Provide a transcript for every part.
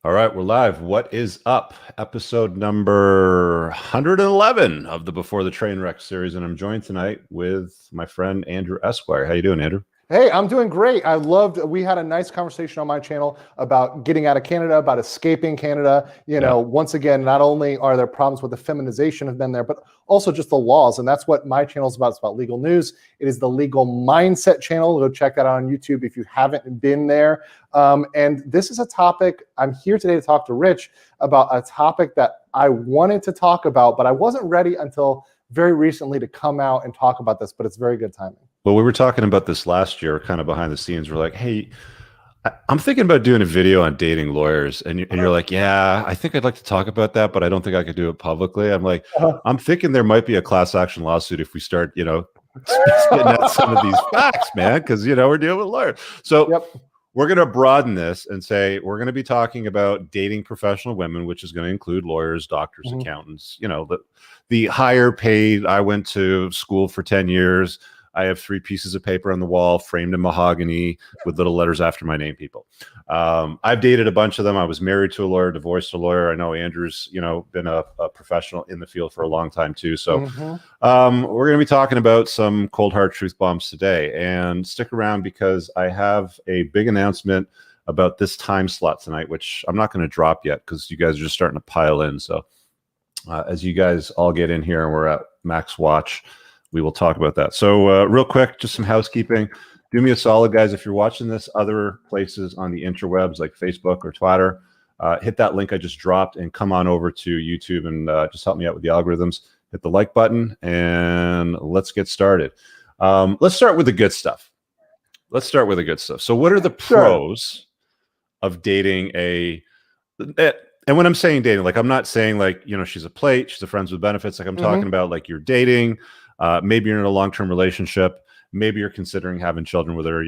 All right, we're live. What is up? Episode number 111 of the Before the Train Wreck series, and I'm joined tonight with my friend Andrew Esquire. How you doing, Andrew? Hey, I'm doing great. We had a nice conversation on my channel about getting out of Canada, about escaping Canada. Once again, not only are there problems with the feminization of men there, but also just the laws. And that's what my channel is about. It's about legal news. It is the Legal Mindset channel. Go check that out on YouTube if you haven't been there. And this is a topic, I'm here today to talk to Rich about a topic that I wanted to talk about, but I wasn't ready until very recently to come out and talk about this, but it's very good timing. Well, we were talking about this last year, kind of behind the scenes. We're like, hey, I'm thinking about doing a video on dating lawyers. And you're like, yeah, I think I'd like to talk about that, but I don't think I could do it publicly. I'm like, I'm thinking there might be a class action lawsuit if we start, spitting out some of these facts, man, because, we're dealing with lawyers. So we're going to broaden this and say we're going to be talking about dating professional women, which is going to include lawyers, doctors, accountants, the higher paid. I went to school for 10 years. I have 3 pieces of paper on the wall framed in mahogany with little letters after my name people. I've dated a bunch of them. I was married to a lawyer, divorced a lawyer. I know Andrew's, been a professional in the field for a long time too. So we're going to be talking about some cold hard truth bombs today, and stick around because I have a big announcement about this time slot tonight, which I'm not going to drop yet because you guys are just starting to pile in. So as you guys all get in here and we're at max watch, we will talk about that. So real quick, just some housekeeping. Do me a solid, guys. If you're watching this other places on the interwebs like Facebook or Twitter, hit that link I just dropped and come on over to YouTube and just help me out with the algorithms. Hit the like button and let's get started. Let's start with the good stuff. So what are the pros of dating and when I'm saying dating, like I'm not saying like, she's a plate, she's a friends with benefits. Like I'm talking about like you're dating. Maybe you're in a long-term relationship. Maybe you're considering having children with her,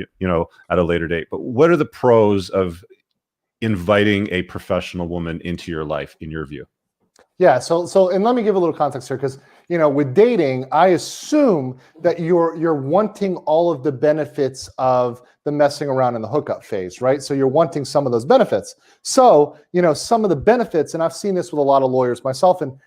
at a later date. But what are the pros of inviting a professional woman into your life, in your view? Yeah. So, and let me give a little context here, because with dating, I assume that you're wanting all of the benefits of the messing around in the hookup phase, right? So you're wanting some of those benefits. So some of the benefits, and I've seen this with a lot of lawyers myself, and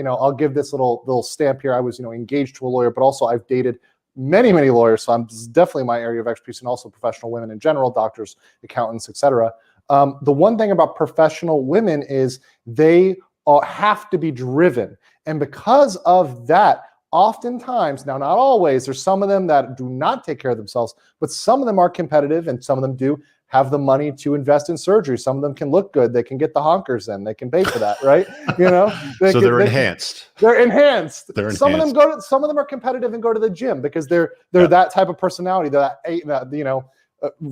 I'll give this little stamp here. I was engaged to a lawyer, but also I've dated many lawyers, so this is definitely my area of expertise, and also professional women in general, doctors, accountants, etc. The one thing about professional women is they have to be driven. And because of that, oftentimes, now not always, there's some of them that do not take care of themselves, but some of them are competitive and some of them do have the money to invest in surgery. Some of them can look good. They can get the honkers in. They can pay for that, right? They're enhanced. They're enhanced. They're some enhanced. of them some of them are competitive and go to the gym because they're that type of personality,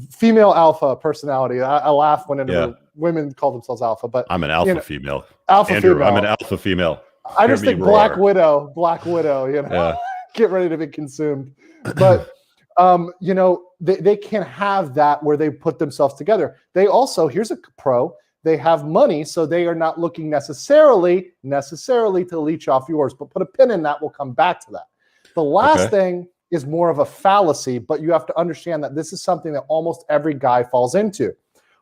female alpha personality. I laugh when women call themselves alpha, but I'm an alpha female. Andrew, female. I'm an alpha female. I just think Black Widow, get ready to be consumed. But, they can't have that where they put themselves together. They also, here's a pro, they have money, so they are not looking necessarily to leech off yours, but put a pin in that. We'll come back to that. The last thing is more of a fallacy, but you have to understand that this is something that almost every guy falls into.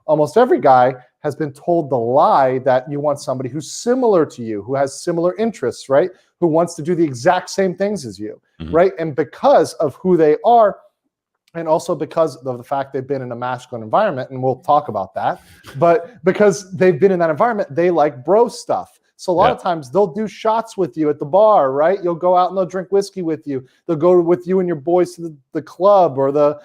Almost every guy has been told the lie that you want somebody who's similar to you, who has similar interests, right? Who wants to do the exact same things as you, right? And because of who they are, and also because of the fact they've been in a masculine environment, and we'll talk about that, but because they've been in that environment, they like bro stuff. So a lot of times they'll do shots with you at the bar, right? You'll go out and they'll drink whiskey with you. They'll go with you and your boys to the club or the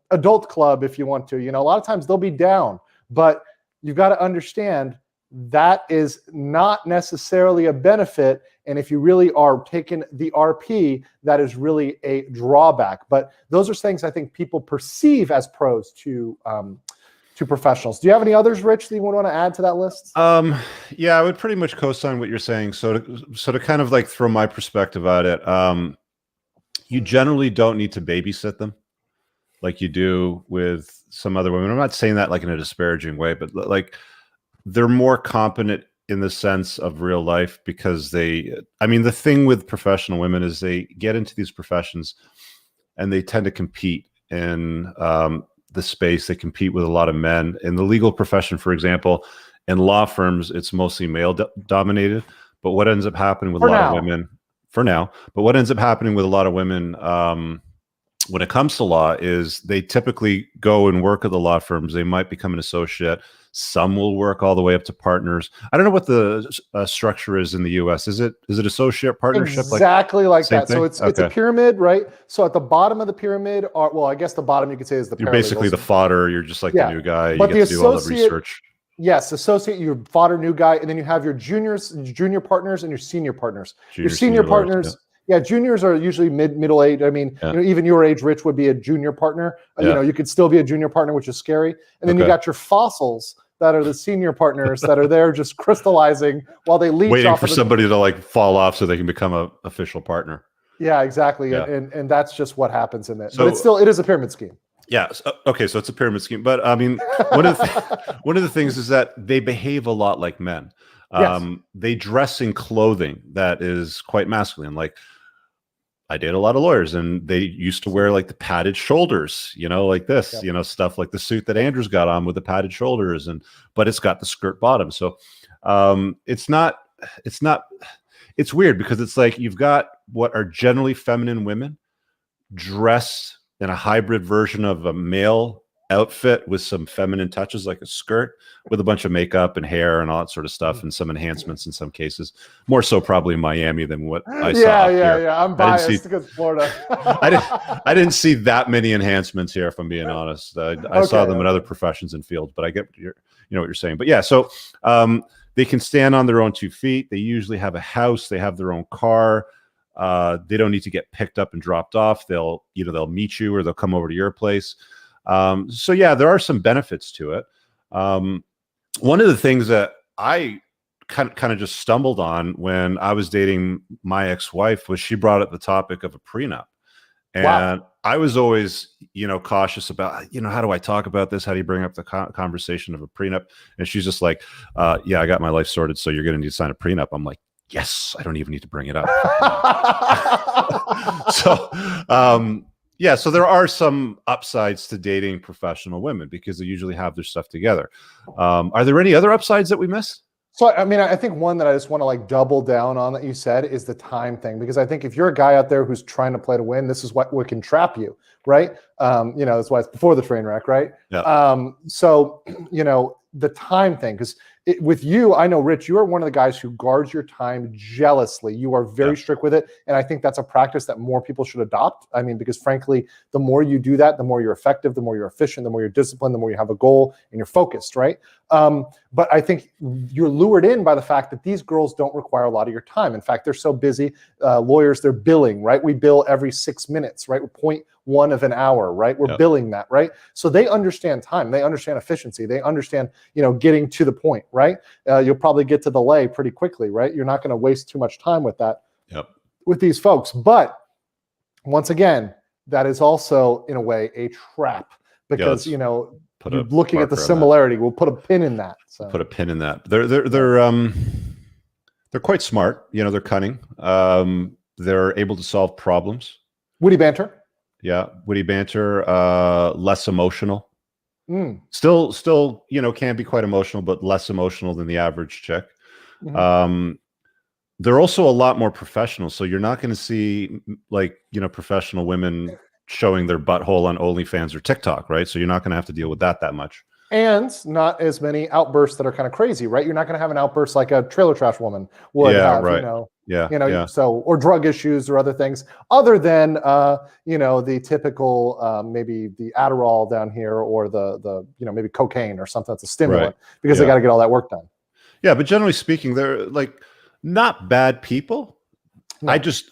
adult club if you want to. A lot of times they'll be down, but you've got to understand that is not necessarily a benefit. And if you really are taking the RP, that is really a drawback. But those are things I think people perceive as pros to professionals. Do you have any others, Rich, that you would want to add to that list? Yeah, I would pretty much co-sign what you're saying. So to kind of like throw my perspective at it, you generally don't need to babysit them like you do with some other women. I'm not saying that like in a disparaging way, but like they're more competent in the sense of real life because the thing with professional women is they get into these professions and they tend to compete in the space. They compete with a lot of men in the legal profession. For example, in law firms, it's mostly male dominated. But what ends up happening with a lot of women for now, but what ends up happening with a lot of women when it comes to law is they typically go and work at the law firms. They might become an associate. Some will work all the way up to partners. I don't know what the structure is in the U.S. Is it associate partnership? Exactly like that. Thing? So it's a pyramid, right? So at the bottom of the pyramid are, well, I guess the bottom you could say is the. You're basically the fodder. You're just like the new guy. But you get to do all the research. Yes, associate, your fodder new guy, and then you have your junior partners and your senior partners. Your senior partners. Yeah, juniors are usually middle age. I mean, even your age, Rich, would be a junior partner. You know, you could still be a junior partner, which is scary. And then you got your fossils that are the senior partners that are there just crystallizing while they leech waiting off for somebody to like fall off so they can become an official partner. Yeah, exactly. Yeah. And that's just what happens in it. So, but it is a pyramid scheme. Yeah. Okay. So it's a pyramid scheme, but I mean, one of the things is that they behave a lot like men. They dress in clothing that is quite masculine. Like, I date a lot of lawyers, and they used to wear like the padded shoulders, you know, like this, you know, stuff like the suit that Andrew's got on with the padded shoulders, but it's got the skirt bottom. So it's weird because it's like you've got what are generally feminine women dressed in a hybrid version of a male outfit with some feminine touches, like a skirt with a bunch of makeup and hair and all that sort of stuff, and some enhancements in some cases. More so probably in Miami than what I saw. Yeah. I'm biased because Florida. I didn't see that many enhancements here, if I'm being honest. I saw them in other professions and fields, but I get what you're saying. But yeah, so they can stand on their own 2 feet. They usually have a house. They have their own car. They don't need to get picked up and dropped off. They'll meet you or they'll come over to your place. So yeah, there are some benefits to it. One of the things that I kind of just stumbled on when I was dating my ex-wife was she brought up the topic of a prenup. And I was always, cautious about, how do I talk about this? How do you bring up the conversation of a prenup? And she's just like, yeah, I got my life sorted. So you're going to need to sign a prenup. I'm like, yes, I don't even need to bring it up. Yeah, so there are some upsides to dating professional women because they usually have their stuff together. Are there any other upsides that we missed? So, I mean, I think one that I just want to like double down on that you said is the time thing, because I think if you're a guy out there who's trying to play to win, this is what can trap you, right? That's why it's before the train wreck, right? Yeah. So, the time thing, because with you, I know, Rich, you are one of the guys who guards your time jealously. You are very strict with it. And I think that's a practice that more people should adopt. I mean, because frankly, the more you do that, the more you're effective, the more you're efficient, the more you're disciplined, the more you have a goal and you're focused, right? But I think you're lured in by the fact that these girls don't require a lot of your time. In fact, they're so busy. Lawyers, they're billing, right? We bill every 6 minutes, right? 0.1 of an hour, right? We're billing that, right? So they understand time. They understand efficiency. They understand, getting to the point, right? You'll probably get to the lay pretty quickly, right? You're not going to waste too much time with that, with these folks. But once again, that is also in a way a trap because, you're looking at the similarity. We'll put a pin in that. So. Put a pin in that. They're quite smart. They're cunning. They're able to solve problems. Witty banter. Yeah, witty banter. Less emotional. Still, can be quite emotional, but less emotional than the average chick. Mm-hmm. They're also a lot more professional. So you're not going to see professional women showing their butthole on OnlyFans or TikTok, right? So you're not going to have to deal with that much. And not as many outbursts that are kind of crazy, right? You're not going to have an outburst like a trailer trash woman would have, right. So, or drug issues or other things other than, the typical, maybe the Adderall down here or the maybe cocaine or something that's a stimulant because they got to get all that work done. Yeah. But generally speaking, they're like not bad people. No. I just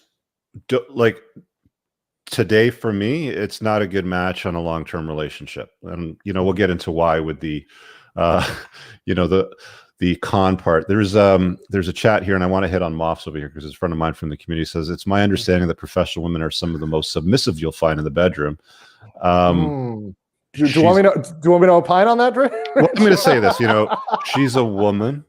today for me, it's not a good match on a long-term relationship. And, we'll get into why with the, the con part. There's a chat here and I want to hit on Moffs over here because it's a friend of mine from the community says, it's my understanding that professional women are some of the most submissive you'll find in the bedroom. Do you want me to opine on that, Dre? Well, I'm going to say this, she's a woman.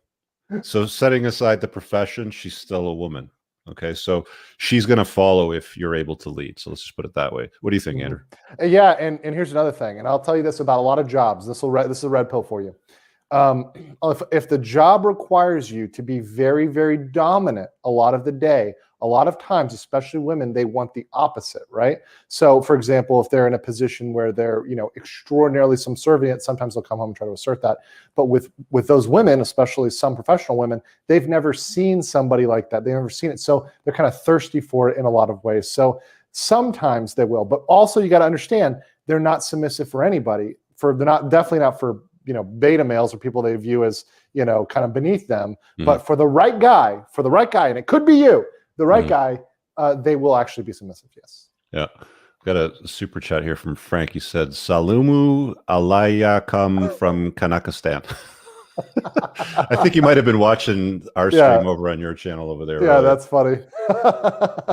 So setting aside the profession, she's still a woman. Okay, so she's going to follow if you're able to lead. So let's just put it that way. What do you think, Andrew? Yeah, and here's another thing, and I'll tell you this about a lot of jobs. This is a red pill for you. If the job requires you to be very, very dominant a lot of the day, a lot of times, especially women, they want the opposite, right? So, for example, if they're in a position where they're, extraordinarily subservient, sometimes they'll come home and try to assert that. But with those women, especially some professional women, they've never seen somebody like that. They've never seen it. So they're kind of thirsty for it in a lot of ways. So sometimes they will, but also you got to understand they're not submissive for anybody. Definitely not for beta males or people they view as kind of beneath them. But for the right guy, and it could be you. The right guy, they will actually be submissive, yes. Yeah. Got a super chat here from Frank. He said, Salumu alaykum from Kanakistan. I think you might have been watching our stream over on your channel over there. Yeah, that's funny.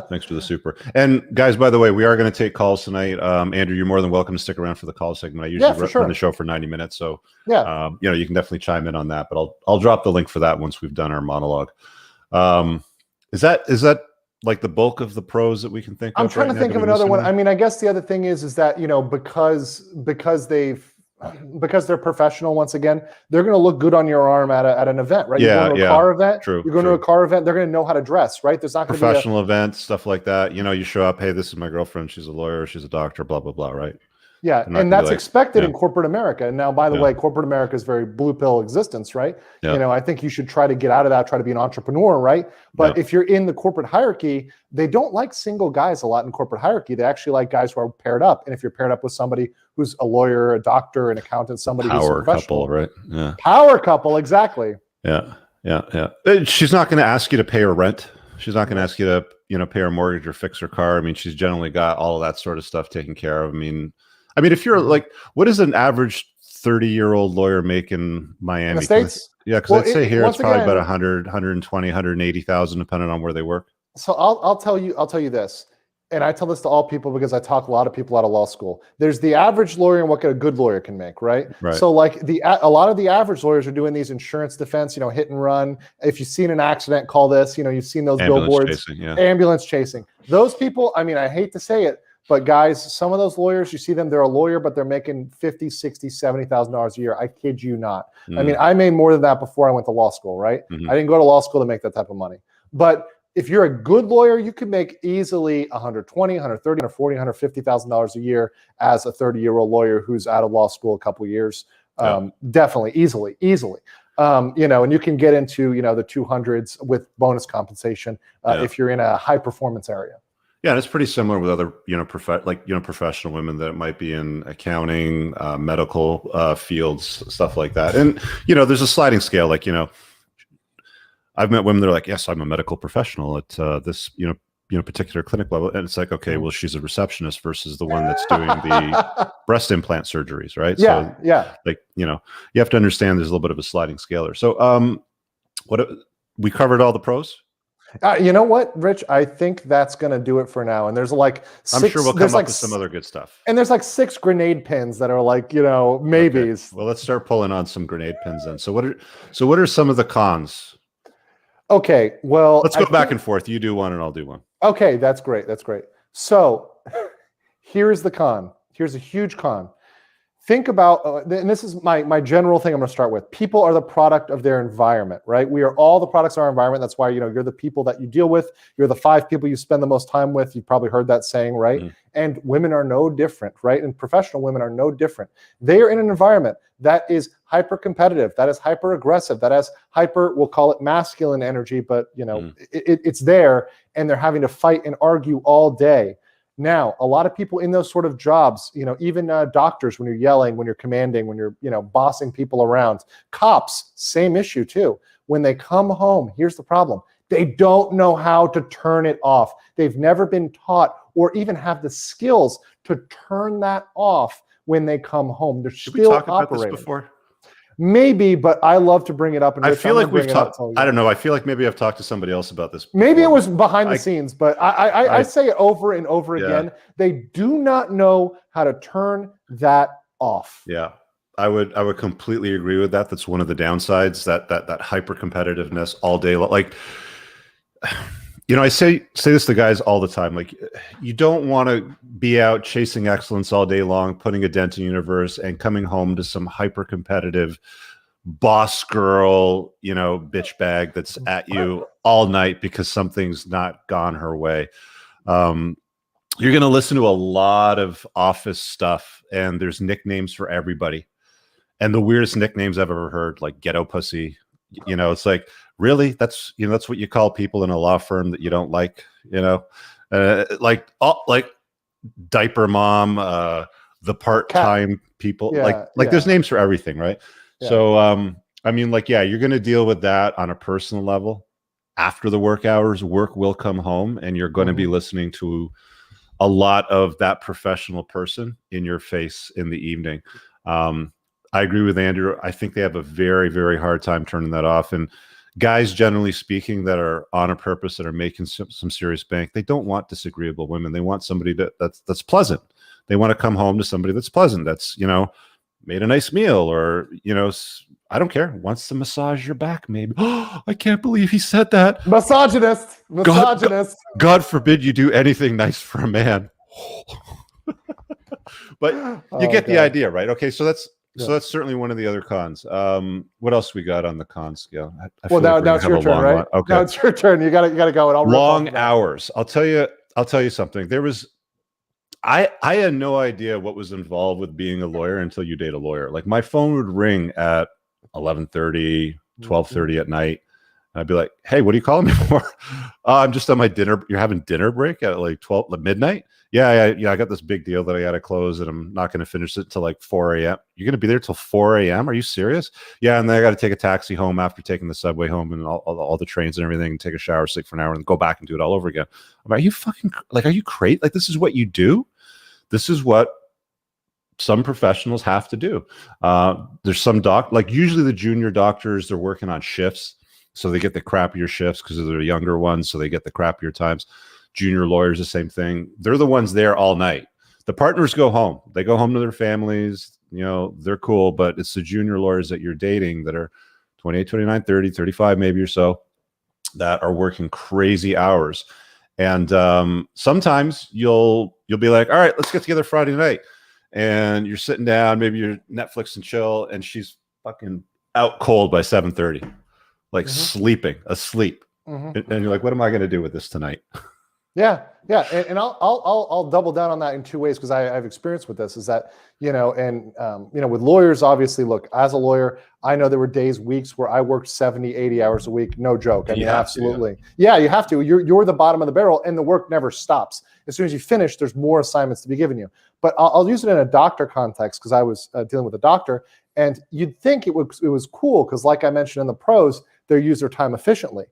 Thanks for the super. And guys, by the way, we are going to take calls tonight. Andrew, you're more than welcome to stick around for the call segment. I usually run the show for 90 minutes. So, you can definitely chime in on that. But I'll drop the link for that once we've done our monologue. Is that like the bulk of the pros that we can think of? I'm trying to think of another one. I mean, I guess the other thing is that, because they're professional, once again, they're going to look good on your arm at an event, right? You're going to a car event. You're going to a car event. They're going to know how to dress, right? There's not going to be professional events, stuff like that. You show up, hey, this is my girlfriend. She's a lawyer. She's a doctor, blah, blah, blah, right? Yeah, and that's expected in corporate America. And now, by the way, corporate America is very blue pill existence, right? Yeah. I think you should try to get out of that, try to be an entrepreneur, right? But if you're in the corporate hierarchy, they don't like single guys a lot in corporate hierarchy. They actually like guys who are paired up. And if you're paired up with somebody who's a lawyer, a doctor, an accountant, somebody who's a professional. Power couple, right? Yeah. Power couple, exactly. Yeah. She's not going to ask you to pay her rent. She's not going to ask you to, pay her mortgage or fix her car. I mean, she's generally got all of that sort of stuff taken care of. I mean, if you're like, what does an average 30-year-old lawyer make in Miami? In the States? Yeah, because I'd say here it's probably about 100, 120, 180,000, depending on where they work. So I'll tell you this, and I tell this to all people because I talk a lot of people out of law school. There's the average lawyer and what a good lawyer can make, right? So like a lot of the average lawyers are doing these insurance defense, hit and run. If you've seen an accident, call this. You've seen those billboards, ambulance chasing. Those people, I mean, I hate to say it, but guys, some of those lawyers, you see them, they're a lawyer, but they're making $50,000, $60,000, $70,000 a year. I kid you not. I mean, I made more than that before I went to law school, right? I didn't go to law school to make that type of money. But if you're a good lawyer, you could make easily $120,000, $130,000, $140,000, $150,000 a year as a 30-year-old lawyer who's out of law school a couple of years. Definitely, easily. And you can get into, the 200s with bonus compensation if you're in a high performance area. Yeah, and it's pretty similar with other, professional women that might be in accounting, medical fields, stuff like that. And, there's a sliding scale. Like, I've met women that are like, yes, I'm a medical professional at this, particular clinic level. And it's like, okay, well, she's a receptionist versus the one that's doing the breast implant surgeries, right? Yeah, so, like, you have to understand there's a little bit of a sliding scaler. So we covered all the pros? You know what, Rich? I think that's going to do it for now. And there's like I'm sure we'll come up with some other good stuff. And there's like 6 grenade pins that are like, maybes. Okay. Well, let's start pulling on some grenade pins then. So what are some of the cons? Okay, well, let's go back and forth. You do one and I'll do one. Okay, that's great. So here's the con. Here's a huge con. Think about, and this is my general thing I'm going to start with. People are the product of their environment, right? We are all the products of our environment. That's why, you're the people that you deal with. You're the 5 people you spend the most time with. You've probably heard that saying, right? And women are no different, right? And professional women are no different. They are in an environment that is hyper competitive, that is hyper aggressive, that has hyper, we'll call it masculine energy, but it's there, and they're having to fight and argue all day. Now, a lot of people in those sort of jobs, even doctors, when you're yelling, when you're commanding, when you're, bossing people around, cops, same issue too. When they come home, here's the problem. They don't know how to turn it off. They've never been taught or even have the skills to turn that off when they come home. They're still operating. About this before? Maybe, but I love to bring it up. And I feel like we've talked. I don't know. I feel like maybe I've talked to somebody else about this before. Maybe it was behind the scenes, but I say it over and over again. They do not know how to turn that off. Yeah, I would completely agree with that. That's one of the downsides. That hyper competitiveness all day. Like, I say this to guys all the time. Like, you don't want to be out chasing excellence all day long, putting a dent in the universe, and coming home to some hyper competitive boss girl, bitch bag that's at you all night because something's not gone her way. You're going to listen to a lot of office stuff, and there's nicknames for everybody. And the weirdest nicknames I've ever heard, like ghetto pussy. It's like, really? That's what you call people in a law firm that you don't like, like diaper mom, the part-time people, there's names for everything, right? Yeah. So, you're going to deal with that on a personal level. After the work hours, work will come home, and you're going to be listening to a lot of that professional person in your face in the evening. I agree with Andrew. I think they have a very, very hard time turning that off. And guys, generally speaking, that are on a purpose, that are making some serious bank, they don't want disagreeable women. They want somebody that's pleasant. They want to come home to somebody that's pleasant, that's, made a nice meal, or, I don't care, wants to massage your back, maybe. Oh, I can't believe he said that. Misogynist. God forbid you do anything nice for a man. But you get the idea, right? Okay, so that's certainly one of the other cons. What else we got on the con scale? Now it's your turn, right? Okay, now it's your turn. You got to go. And I'll long hours. I'll tell you something. I had no idea what was involved with being a lawyer until you date a lawyer. Like, my phone would ring at 11:30, 12:30 at night. And I'd be like, hey, what are you calling me for? I'm just on my dinner. You're having dinner break at like midnight? Yeah. I got this big deal that I got to close, and I'm not going to finish it till like 4 a.m. You're going to be there till 4 a.m.? Are you serious? Yeah, and then I got to take a taxi home after taking the subway home and all the trains and everything, and take a shower, sleep for an hour, and go back and do it all over again. I'm like, are you crazy? Like, this is what you do? This is what some professionals have to do. There's some usually the junior doctors, they're working on shifts, so they get the crappier shifts because they're the younger ones, so they get the crappier times. Junior lawyers, the same thing. They're the ones there all night. The partners go home. They go home to their families. They're cool, but it's the junior lawyers that you're dating that are 28, 29, 30, 35 maybe or so, that are working crazy hours. And sometimes you'll be like, all right, let's get together Friday night. And you're sitting down, maybe you're Netflix and chill, and she's fucking out cold by 7:30, like asleep. And you're like, what am I going to do with this tonight? Yeah. And I'll double down on that in two ways, because I've experience with this, is that, with lawyers, obviously, look, as a lawyer, I know there were weeks where I worked 70, 80 hours a week. No joke. I mean, absolutely. Yeah, you have to. You're the bottom of the barrel, and the work never stops. As soon as you finish, there's more assignments to be given you. But I'll use it in a doctor context, because I was dealing with a doctor, and you'd think it was cool, because like I mentioned in the pros, they use their time efficiently.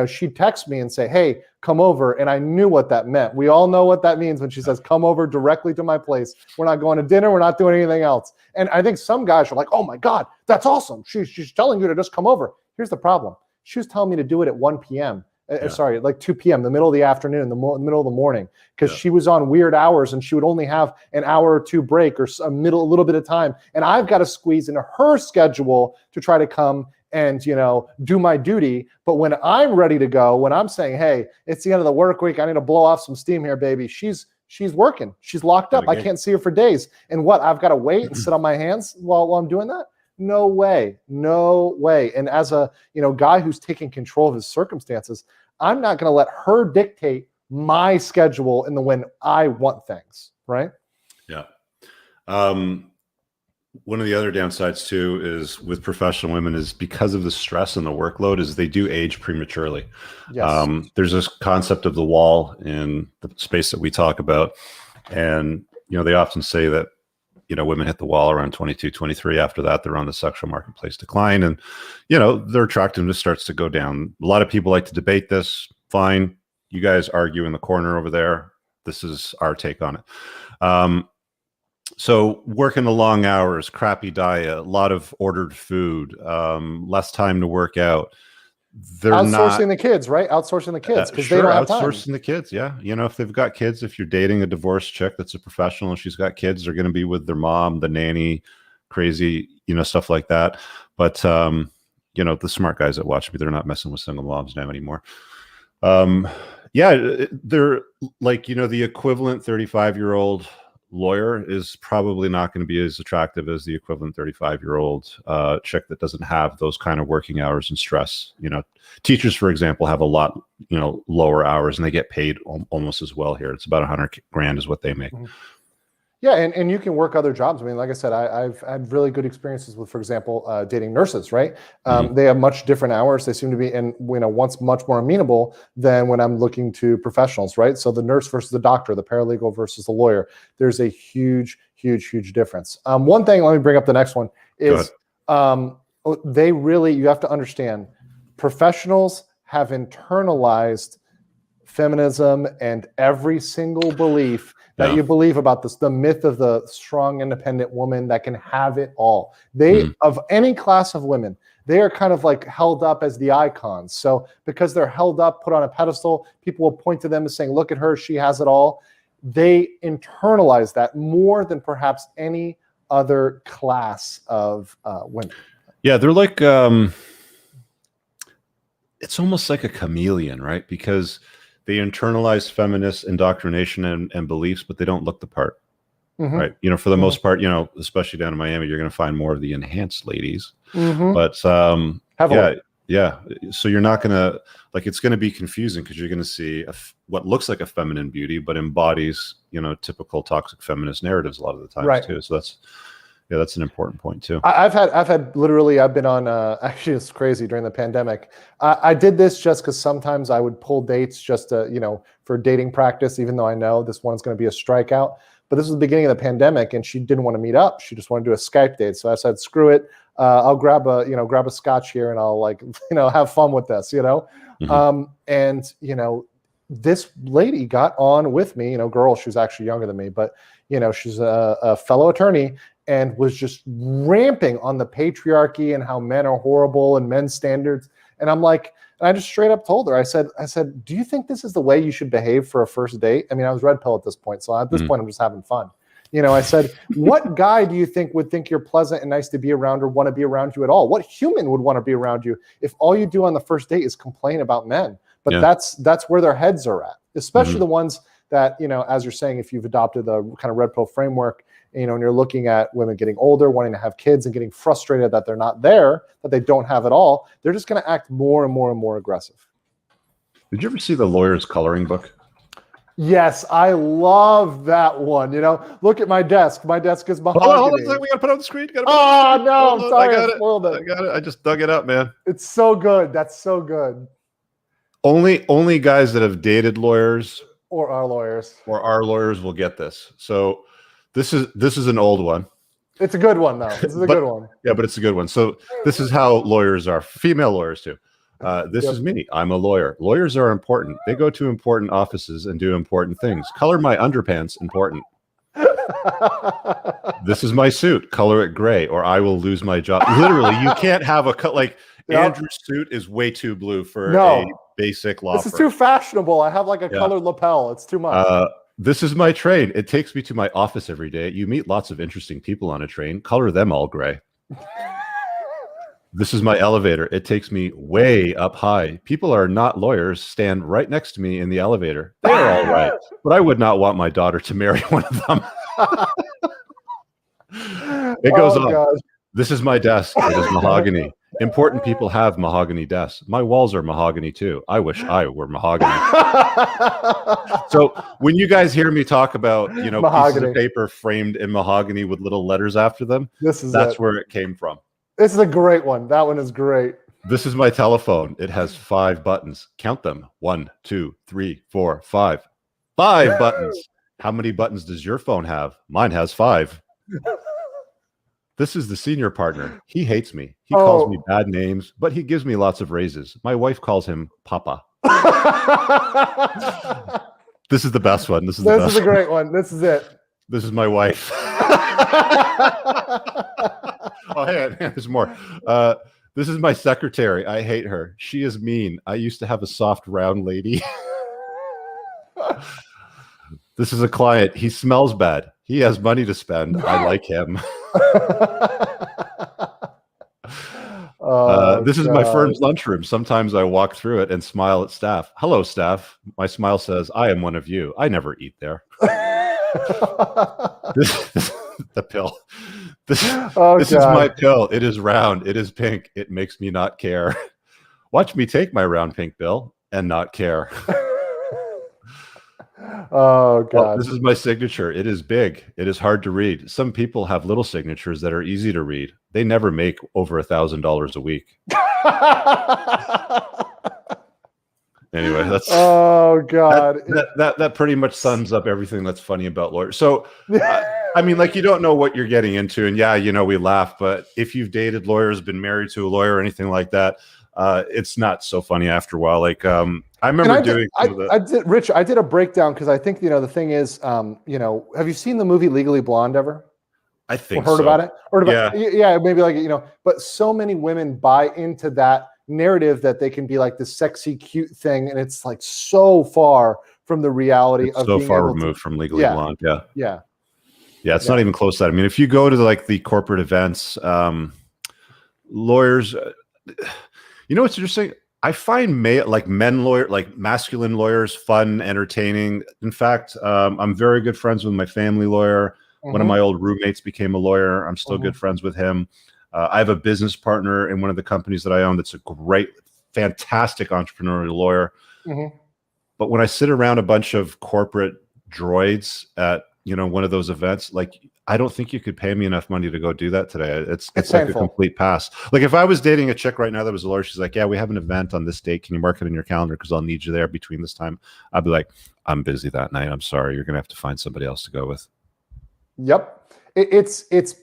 She'd text me and say, hey, come over. And I knew what that meant. We all know what that means when she says, come over directly to my place. We're not going to dinner. We're not doing anything else. And I think some guys are like, oh my God, that's awesome. She's telling you to just come over. Here's the problem. She was telling me to do it at 1 p.m. Sorry, like 2 p.m., the middle of the afternoon, the middle of the morning, because she was on weird hours, and she would only have an hour or two break, or a little bit of time. And I've got to squeeze into her schedule to try to come and, do my duty. But when I'm ready to go, when I'm saying, hey, it's the end of the work week, I need to blow off some steam here, baby, she's working. She's locked up. I can't see her for days. And what? I've got to wait and sit on my hands while I'm doing that? No way. And as a guy who's taking control of his circumstances, I'm not going to let her dictate my schedule in the when I want things, right? Yeah. One of the other downsides too is with professional women is because of the stress and the workload is they do age prematurely. Yes. There's this concept of the wall in the space that we talk about. And, they often say that, women hit the wall around 22, 23. After that, they're on the sexual marketplace decline, and, their attractiveness starts to go down. A lot of people like to debate this. Fine. You guys argue in the corner over there. This is our take on it. So working the long hours, crappy diet, a lot of ordered food, less time to work out. They're outsourcing the kids, right? Outsourcing the kids because they don't have time. Outsourcing the kids, yeah. If they've got kids, if you're dating a divorced chick that's a professional and she's got kids, they're going to be with their mom, the nanny, crazy, stuff like that. But the smart guys that watch me, they're not messing with single moms now anymore. They're like, the equivalent 35-year-old lawyer is probably not going to be as attractive as the equivalent 35-year-old chick that doesn't have those kind of working hours and stress. Teachers, for example, have a lot, lower hours, and they get paid almost as well here. It's about $100,000 is what they make. Mm-hmm. Yeah, and you can work other jobs. I mean, like I said, I've had really good experiences with, for example, dating nurses, right? They have much different hours. They seem to be, and once much more amenable than when I'm looking to professionals, right? So the nurse versus the doctor, the paralegal versus the lawyer, there's a huge, huge, huge difference. One thing, let me bring up the next one, is you have to understand, professionals have internalized feminism and every single belief that you believe about this, the myth of the strong, independent woman that can have it all. They, of any class of women, they are kind of like held up as the icons. So because they're held up, put on a pedestal, people will point to them and saying, look at her, she has it all. They internalize that more than perhaps any other class of women. Yeah, they're like, it's almost like a chameleon, right? Because they internalize feminist indoctrination and beliefs, but they don't look the part, right? For the most part, especially down in Miami, you're going to find more of the enhanced ladies. But yeah. So you're not going to, it's going to be confusing because you're going to see what looks like a feminine beauty, but embodies, typical toxic feminist narratives a lot of the times too. So that's an important point too. I've been on, actually it's crazy during the pandemic. I did this just because sometimes I would pull dates just to, for dating practice, even though I know this one's going to be a strikeout. But this was the beginning of the pandemic and she didn't want to meet up. She just wanted to do a Skype date. So I said, screw it. I'll grab a scotch here and I'll have fun with this, this lady got on with me, girl, she was actually younger than me, but she's a fellow attorney, and was just ramping on the patriarchy and how men are horrible and men's standards. And I'm like, and I just straight up told her, I said, do you think this is the way you should behave for a first date? I mean, I was red pill at this point. So at this point, I'm just having fun. I said, what guy do you think would think you're pleasant and nice to be around or want to be around you at all? What human would want to be around you if all you do on the first date is complain about men? But that's where their heads are at, especially the ones that, as you're saying, if you've adopted the kind of red pill framework, and you're looking at women getting older, wanting to have kids and getting frustrated that they're not there, that they don't have it all, they're just going to act more and more and more aggressive. Did you ever see the Lawyer's Coloring Book? Yes, I love that one. Look at my desk. My desk is mahogany. Hold on a second. We got to put it on the screen. No, I'm sorry. I spoiled it. I got it. I just dug it up, man. It's so good. That's so good. Only guys that have dated lawyers or our lawyers will get this. So this is an old one. It's a good one, though. This is a good one. Yeah, but it's a good one. So this is how lawyers are. Female lawyers, too. This is me. I'm a lawyer. Lawyers are important. They go to important offices and do important things. Color my underpants important. This is my suit. Color it gray or I will lose my job. Literally, you can't have a cut. Andrew's suit is way too blue for a basic law firm. This is too fashionable. I have a colored lapel. It's too much. This is my train. It takes me to my office every day. You meet lots of interesting people on a train. Color them all gray. This is my elevator. It takes me way up high. People are not lawyers. Stand right next to me in the elevator. They're all right. But I would not want my daughter to marry one of them. It goes on. Gosh. This is my desk. It is mahogany. Important people have mahogany desks. My walls are mahogany too. I wish I were mahogany. So when you guys hear me talk about, pieces of paper framed in mahogany with little letters after them, that's where it came from. This is a great one. That one is great. This is my telephone. It has 5 buttons. Count them. 1, 2, 3, 4, 5. 5 buttons. How many buttons does your phone have? Mine has 5. This is the senior partner. He hates me. He calls me bad names, but he gives me lots of raises. My wife calls him Papa. This is the best one. This is a great one. This is it. This is my wife. Oh, hey, there's more. This is my secretary. I hate her. She is mean. I used to have a soft, round lady. This is a client. He smells bad. He has money to spend. I like him. This is my firm's lunchroom. Sometimes I walk through it and smile at staff. Hello, staff. My smile says, I am one of you. I never eat there. The pill. This is my pill. It is round. It is pink. It makes me not care. Watch me take my round pink pill and not care. Oh God. This is my signature. It is big. It is hard to read. Some people have little signatures that are easy to read. They never make over $1,000 a week. Anyway, that's oh God. That pretty much sums up everything that's funny about lawyers. So I mean, like, you don't know what you're getting into, and yeah, you know, we laugh, but if you've dated lawyers, been married to a lawyer or anything like that, it's not so funny after a while. Like, I remember Rich, I did a breakdown because I think, you know, the thing is, you know, have you seen the movie Legally Blonde ever? I think or heard so. about it? Yeah, maybe, like, you know, but so many women buy into that narrative that they can be like this sexy, cute thing, and it's like so far from the reality of so being far able removed from Legally Blonde. Yeah. It's not even close to that. I mean, if you go to like the corporate events, lawyers, you know what's interesting? I find masculine lawyers fun, entertaining. In fact, I'm very good friends with my family lawyer. One of my old roommates became a lawyer. I'm still good friends with him. I have a business partner in one of the companies that I own that's a great, fantastic entrepreneurial lawyer. But when I sit around a bunch of corporate droids at, you know, one of those events, like, I don't think you could pay me enough money to go do that today. It's like a complete pass. Like, if I was dating a chick right now that was a lawyer, she's like, yeah, we have an event on this date. Can you mark it in your calendar? Because I'll need you there between this time. I'd be like, I'm busy that night. I'm sorry. You're going to have to find somebody else to go with. Yep. It's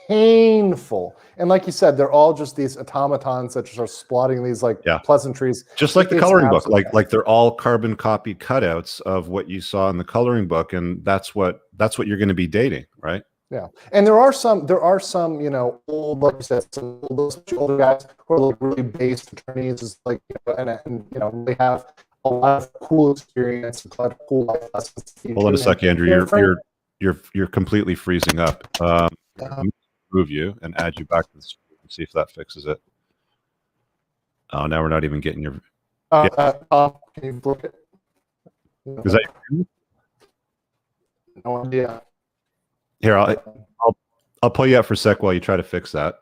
painful. And like you said, they're all just these automatons that just are splotting these like pleasantries. Just like the coloring book. Like they're all carbon copied cutouts of what you saw in the coloring book. And that's what you're going to be dating, right? Yeah. And there are some, you know, old, like you said, some older guys who are like really based attorneys, like, you know, and you know, they have a lot of cool experience, a lot of cool life lessons. Hold on a sec, Andrew. You're completely freezing up. Let me move you and add you back to the screen and see if that fixes it. Oh, now we're not even getting your. Can you look it? Is that your? No idea. Here, I'll pull you up for a sec while you try to fix that.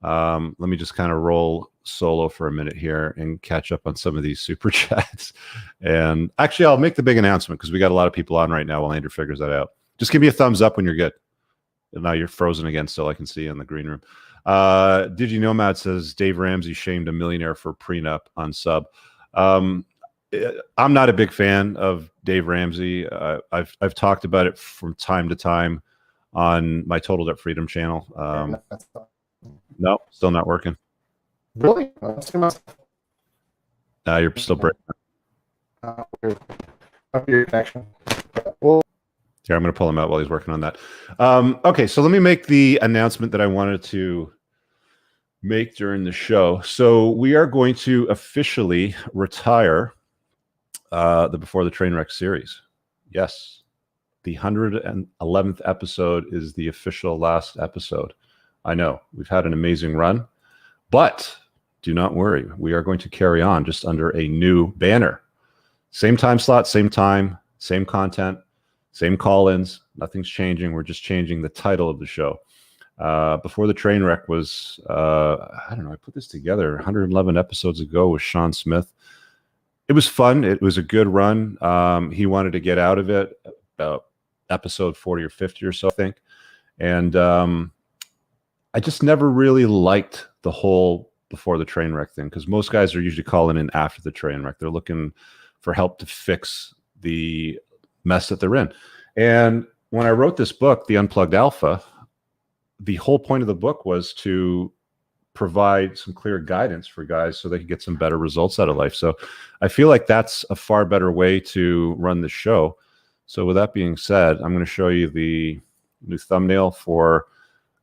Let me just kind of roll solo for a minute here and catch up on some of these super chats. And actually, I'll make the big announcement because we got a lot of people on right now while Andrew figures that out. Just give me a thumbs up when you're good. And now you're frozen again, still I can see you in the green room. Did you know, Matt says Dave Ramsey shamed a millionaire for prenup on sub. I'm not a big fan of Dave Ramsey. I've talked about it from time to time on my Total Debt Freedom channel. No, still not working. Really? You're still breaking. Your connection. Well, here, I'm going to pull him out while he's working on that. Okay, so let me make the announcement that I wanted to make during the show. So we are going to officially retire the Before the Trainwreck series. Yes, the 111th episode is the official last episode. I know, we've had an amazing run, but do not worry. We are going to carry on just under a new banner. Same time slot, same time, same content. Same call-ins, nothing's changing. We're just changing the title of the show. Before the Trainwreck was, I don't know, I put this together 111 episodes ago with Sean Smith. It was fun. It was a good run. He wanted to get out of it about episode 40 or 50 or so, I think. And I just never really liked the whole Before the Trainwreck thing because most guys are usually calling in after the Trainwreck. They're looking for help to fix the mess that they're in. And when I wrote this book, The Unplugged Alpha, the whole point of the book was to provide some clear guidance for guys so they can get some better results out of life. So I feel like that's a far better way to run the show. So with that being said, I'm going to show you the new thumbnail for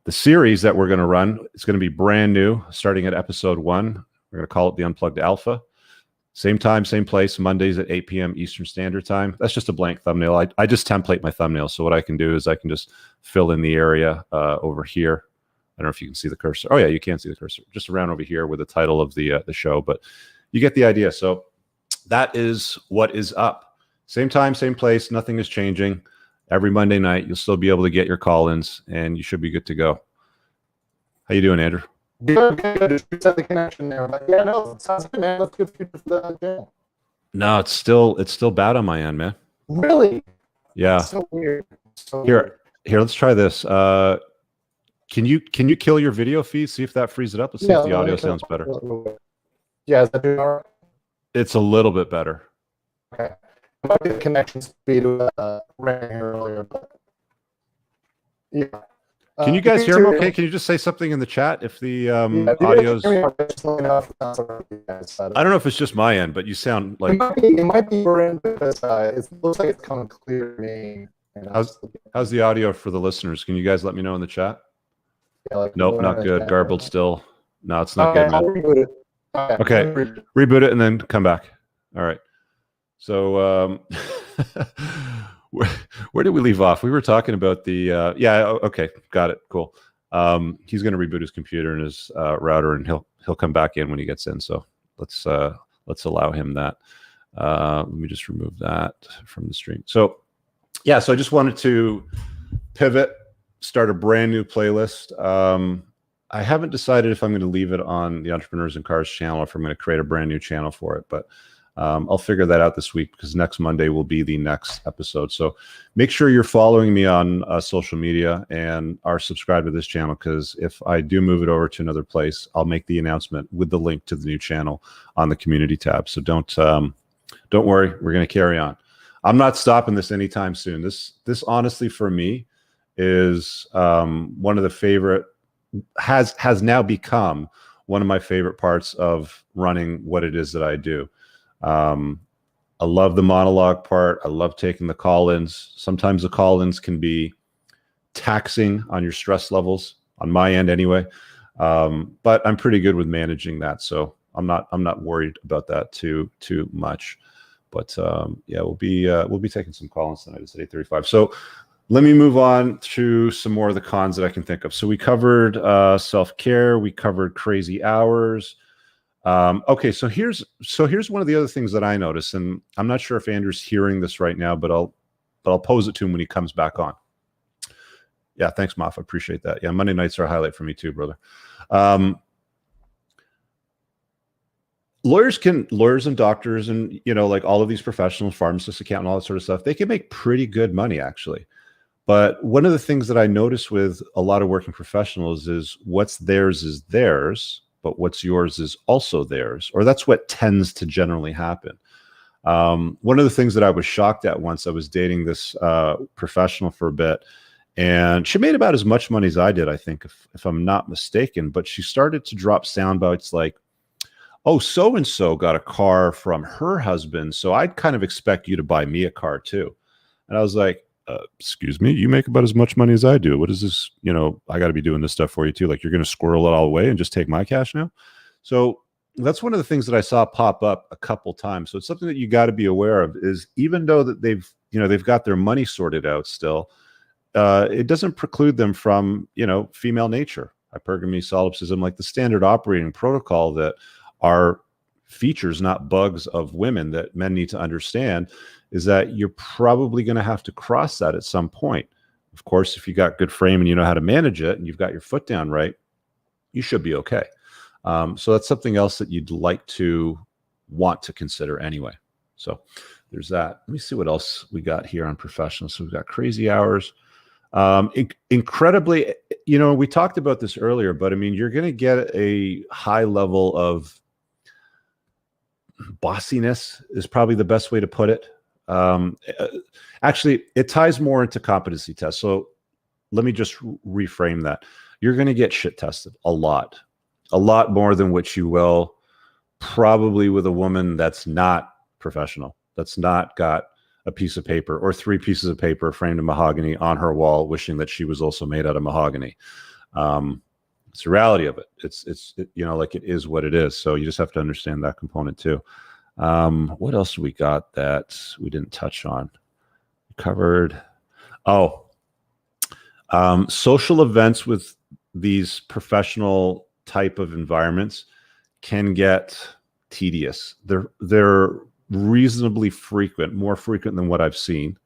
the series that we're going to run. It's going to be brand new, starting at episode 1. We're going to call it The Unplugged Alpha. Same time, same place, Mondays at 8 p.m. Eastern Standard Time. That's just a blank thumbnail. I just template my thumbnail. So what I can do is I can just fill in the area over here. I don't know if you can see the cursor. Oh, yeah, you can see the cursor. Just around over here with the title of the show. But you get the idea. So that is what is up. Same time, same place. Nothing is changing. every Monday night. You'll still be able to get your call-ins, and you should be good to go. How you doing, Andrew? Good. Just reset the connection there. But yeah, no, it sounds good, man. That's good for the channel. No, it's still bad on my end, man. Really? Yeah. That's so weird. Here, let's try this. Can you kill your video feed? See if that frees it up. Let's see if the audio sounds better. Yeah, is that doing all right? It's a little bit better. Okay. It might be the connection speed ran here earlier, but yeah. Can you guys hear him okay? Can you just say something in the chat if the audio's... I don't know if it's just my end, but you sound like... It might be your end because it looks like it's coming clear to me. How's the audio for the listeners? Can you guys let me know in the chat? Yeah, like, nope, not good. Garbled still. No, it's not good, man. I'll reboot it. Okay, reboot it and then come back. All right. So where did we leave off? We were talking about the yeah. Okay, got it. Cool. He's going to reboot his computer and his router, and he'll come back in when he gets in. So let's allow him that. Let me just remove that from the stream. So yeah, so I just wanted to pivot, start a brand new playlist. I haven't decided if I'm going to leave it on the Entrepreneurs in Cars channel or if I'm going to create a brand new channel for it, but I'll figure that out this week because next Monday will be the next episode. So make sure you're following me on social media and are subscribed to this channel, because if I do move it over to another place, I'll make the announcement with the link to the new channel on the community tab. So don't worry, we're going to carry on. I'm not stopping this anytime soon. This honestly for me is one of the favorite, has now become one of my favorite parts of running what it is that I do. I love the monologue part. I love taking the call-ins. Sometimes the call-ins can be taxing on your stress levels, on my end anyway. But I'm pretty good with managing that, so I'm not worried about that too much. But yeah, we'll be taking some call-ins tonight. It's at 8:35. So let me move on to some more of the cons that I can think of. So we covered self-care. We covered crazy hours. Okay, so here's one of the other things that I noticed, and I'm not sure if Andrew's hearing this right now, but I'll pose it to him when he comes back on. Yeah, thanks, Moff. I appreciate that. Yeah, Monday nights are a highlight for me too, brother. Lawyers and doctors and, like all of these professionals, pharmacists, accountant, all that sort of stuff, they can make pretty good money actually. But one of the things that I notice with a lot of working professionals is what's theirs is theirs, but what's yours is also theirs, or that's what tends to generally happen. One of the things that I was shocked at once, I was dating this professional for a bit, and she made about as much money as I did, I think, if I'm not mistaken, but she started to drop sound bites like, oh, so-and-so got a car from her husband, so I'd kind of expect you to buy me a car too. And I was like, excuse me, you make about as much money as I do. What is this? I got to be doing this stuff for you too. Like, you're going to squirrel it all away and just take my cash now? So that's one of the things that I saw pop up a couple times. So it's something that you got to be aware of, is even though that they've got their money sorted out still, it doesn't preclude them from, female nature, hypergamy, solipsism, like the standard operating protocol that are features, not bugs, of women that men need to understand, is that you're probably going to have to cross that at some point. Of course, if you got good frame and you know how to manage it and you've got your foot down right, you should be okay. So that's something else that you'd want to consider anyway. So there's that. Let me see what else we got here on professionals. So we've got crazy hours. Incredibly, we talked about this earlier, but I mean, you're going to get a high level of bossiness is probably the best way to put it. Actually, it ties more into competency tests. So let me just reframe that. You're going to get shit tested a lot more than what you will probably with a woman that's not professional, that's not got a piece of paper or 3 pieces of paper framed in mahogany on her wall, wishing that she was also made out of mahogany. It's the reality of it. It's like, it is what it is. So you just have to understand that component too. What else we got that we didn't touch on? We covered. Social events with these professional type of environments can get tedious. They're reasonably frequent, more frequent than what I've seen.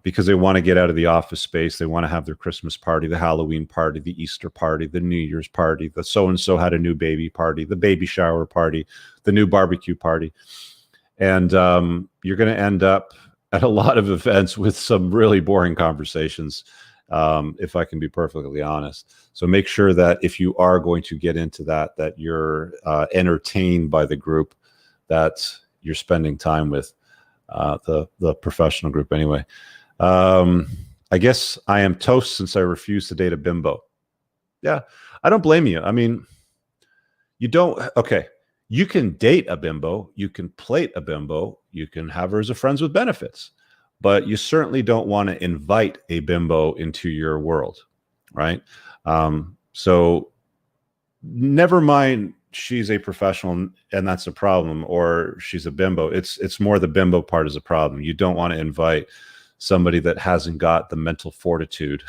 because they want to get out of the office space. They want to have their Christmas party, the Halloween party, the Easter party, the New Year's party, the so-and-so had a new baby party, the baby shower party, the new barbecue party. And you're going to end up at a lot of events with some really boring conversations, if I can be perfectly honest. So make sure that if you are going to get into that, that you're entertained by the group that you're spending time with, the professional group anyway. I guess I am toast since I refuse to date a bimbo. Yeah, I don't blame you. I mean, you don't, okay. You can date a bimbo, you can plate a bimbo, you can have her as a friends with benefits, but you certainly don't want to invite a bimbo into your world, right? So never mind she's a professional and that's a problem, or she's a bimbo. It's more the bimbo part is a problem. You don't want to invite somebody that hasn't got the mental fortitude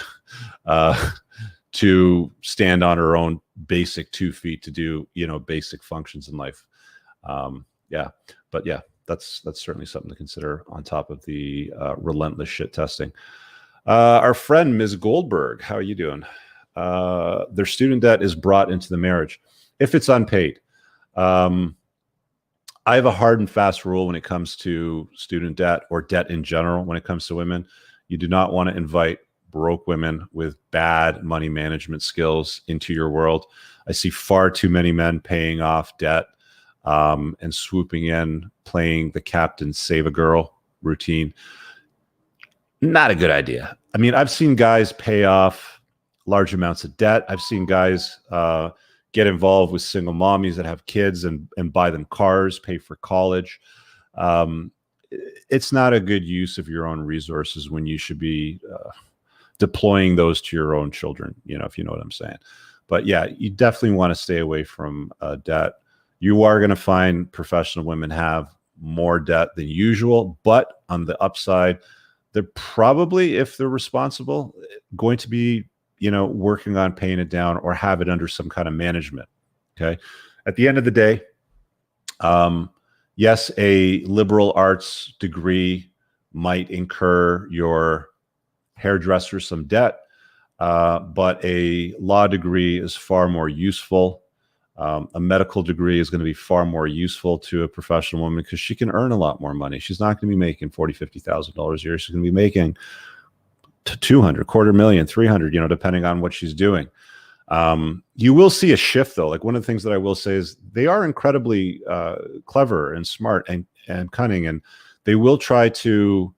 to stand on her own basic 2 feet to do, basic functions in life. Yeah, but yeah, that's certainly something to consider on top of the relentless shit testing. Our friend Ms. Goldberg, how are you doing? Their student debt is brought into the marriage if it's unpaid. I have a hard and fast rule when it comes to student debt or debt in general. When it comes to women, you do not want to invite broke women with bad money management skills into your world. I see far too many men paying off debt and swooping in, playing the Captain Save a Girl routine. Not a good idea. I mean, I've seen guys pay off large amounts of debt. I've seen guys get involved with single mommies that have kids and buy them cars, pay for college. It's not a good use of your own resources when you should be deploying those to your own children, if you know what I'm saying. But yeah, you definitely want to stay away from debt. You are going to find professional women have more debt than usual, but on the upside, they're probably, if they're responsible, going to be, working on paying it down or have it under some kind of management. Okay. At the end of the day, yes, a liberal arts degree might incur your hairdresser some debt, but a law degree is far more useful. A medical degree is going to be far more useful to a professional woman because she can earn a lot more money. She's not going to be making $40,000, $50,000 a year. She's going to be making 200, $250,000, 300, depending on what she's doing. You will see a shift though. Like one of the things that I will say is they are incredibly clever and smart and cunning, and they will try to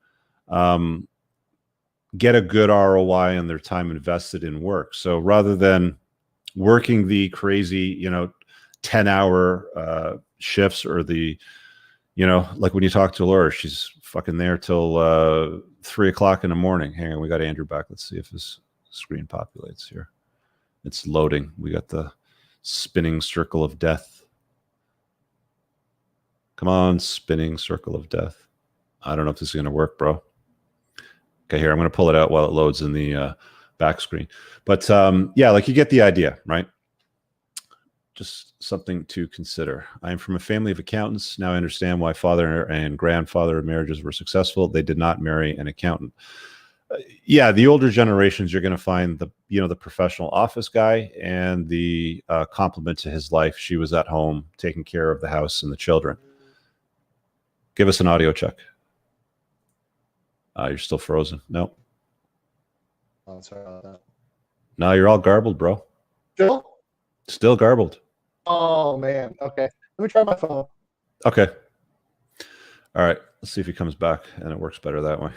get a good ROI on their time invested in work. So rather than working the crazy, 10-hour shifts or the, like when you talk to Laura, she's fucking there till 3 o'clock in the morning. Hang on, we got Andrew back. Let's see if his screen populates here. It's loading. We got the spinning circle of death. Come on, spinning circle of death. I don't know if this is going to work, bro. Okay, here, I'm going to pull it out while it loads in the back screen. But yeah, like you get the idea, right? Just something to consider. I am from a family of accountants. Now I understand why father and grandfather marriages were successful. They did not marry an accountant. Yeah, the older generations, you're going to find the professional office guy and the complement to his life. She was at home taking care of the house and the children. Give us an audio check. You're still frozen. Nope. Oh, sorry about that. No, you're all garbled, bro. Still garbled. Oh, man. Okay. Let me try my phone. Okay. All right. Let's see if he comes back and it works better that way.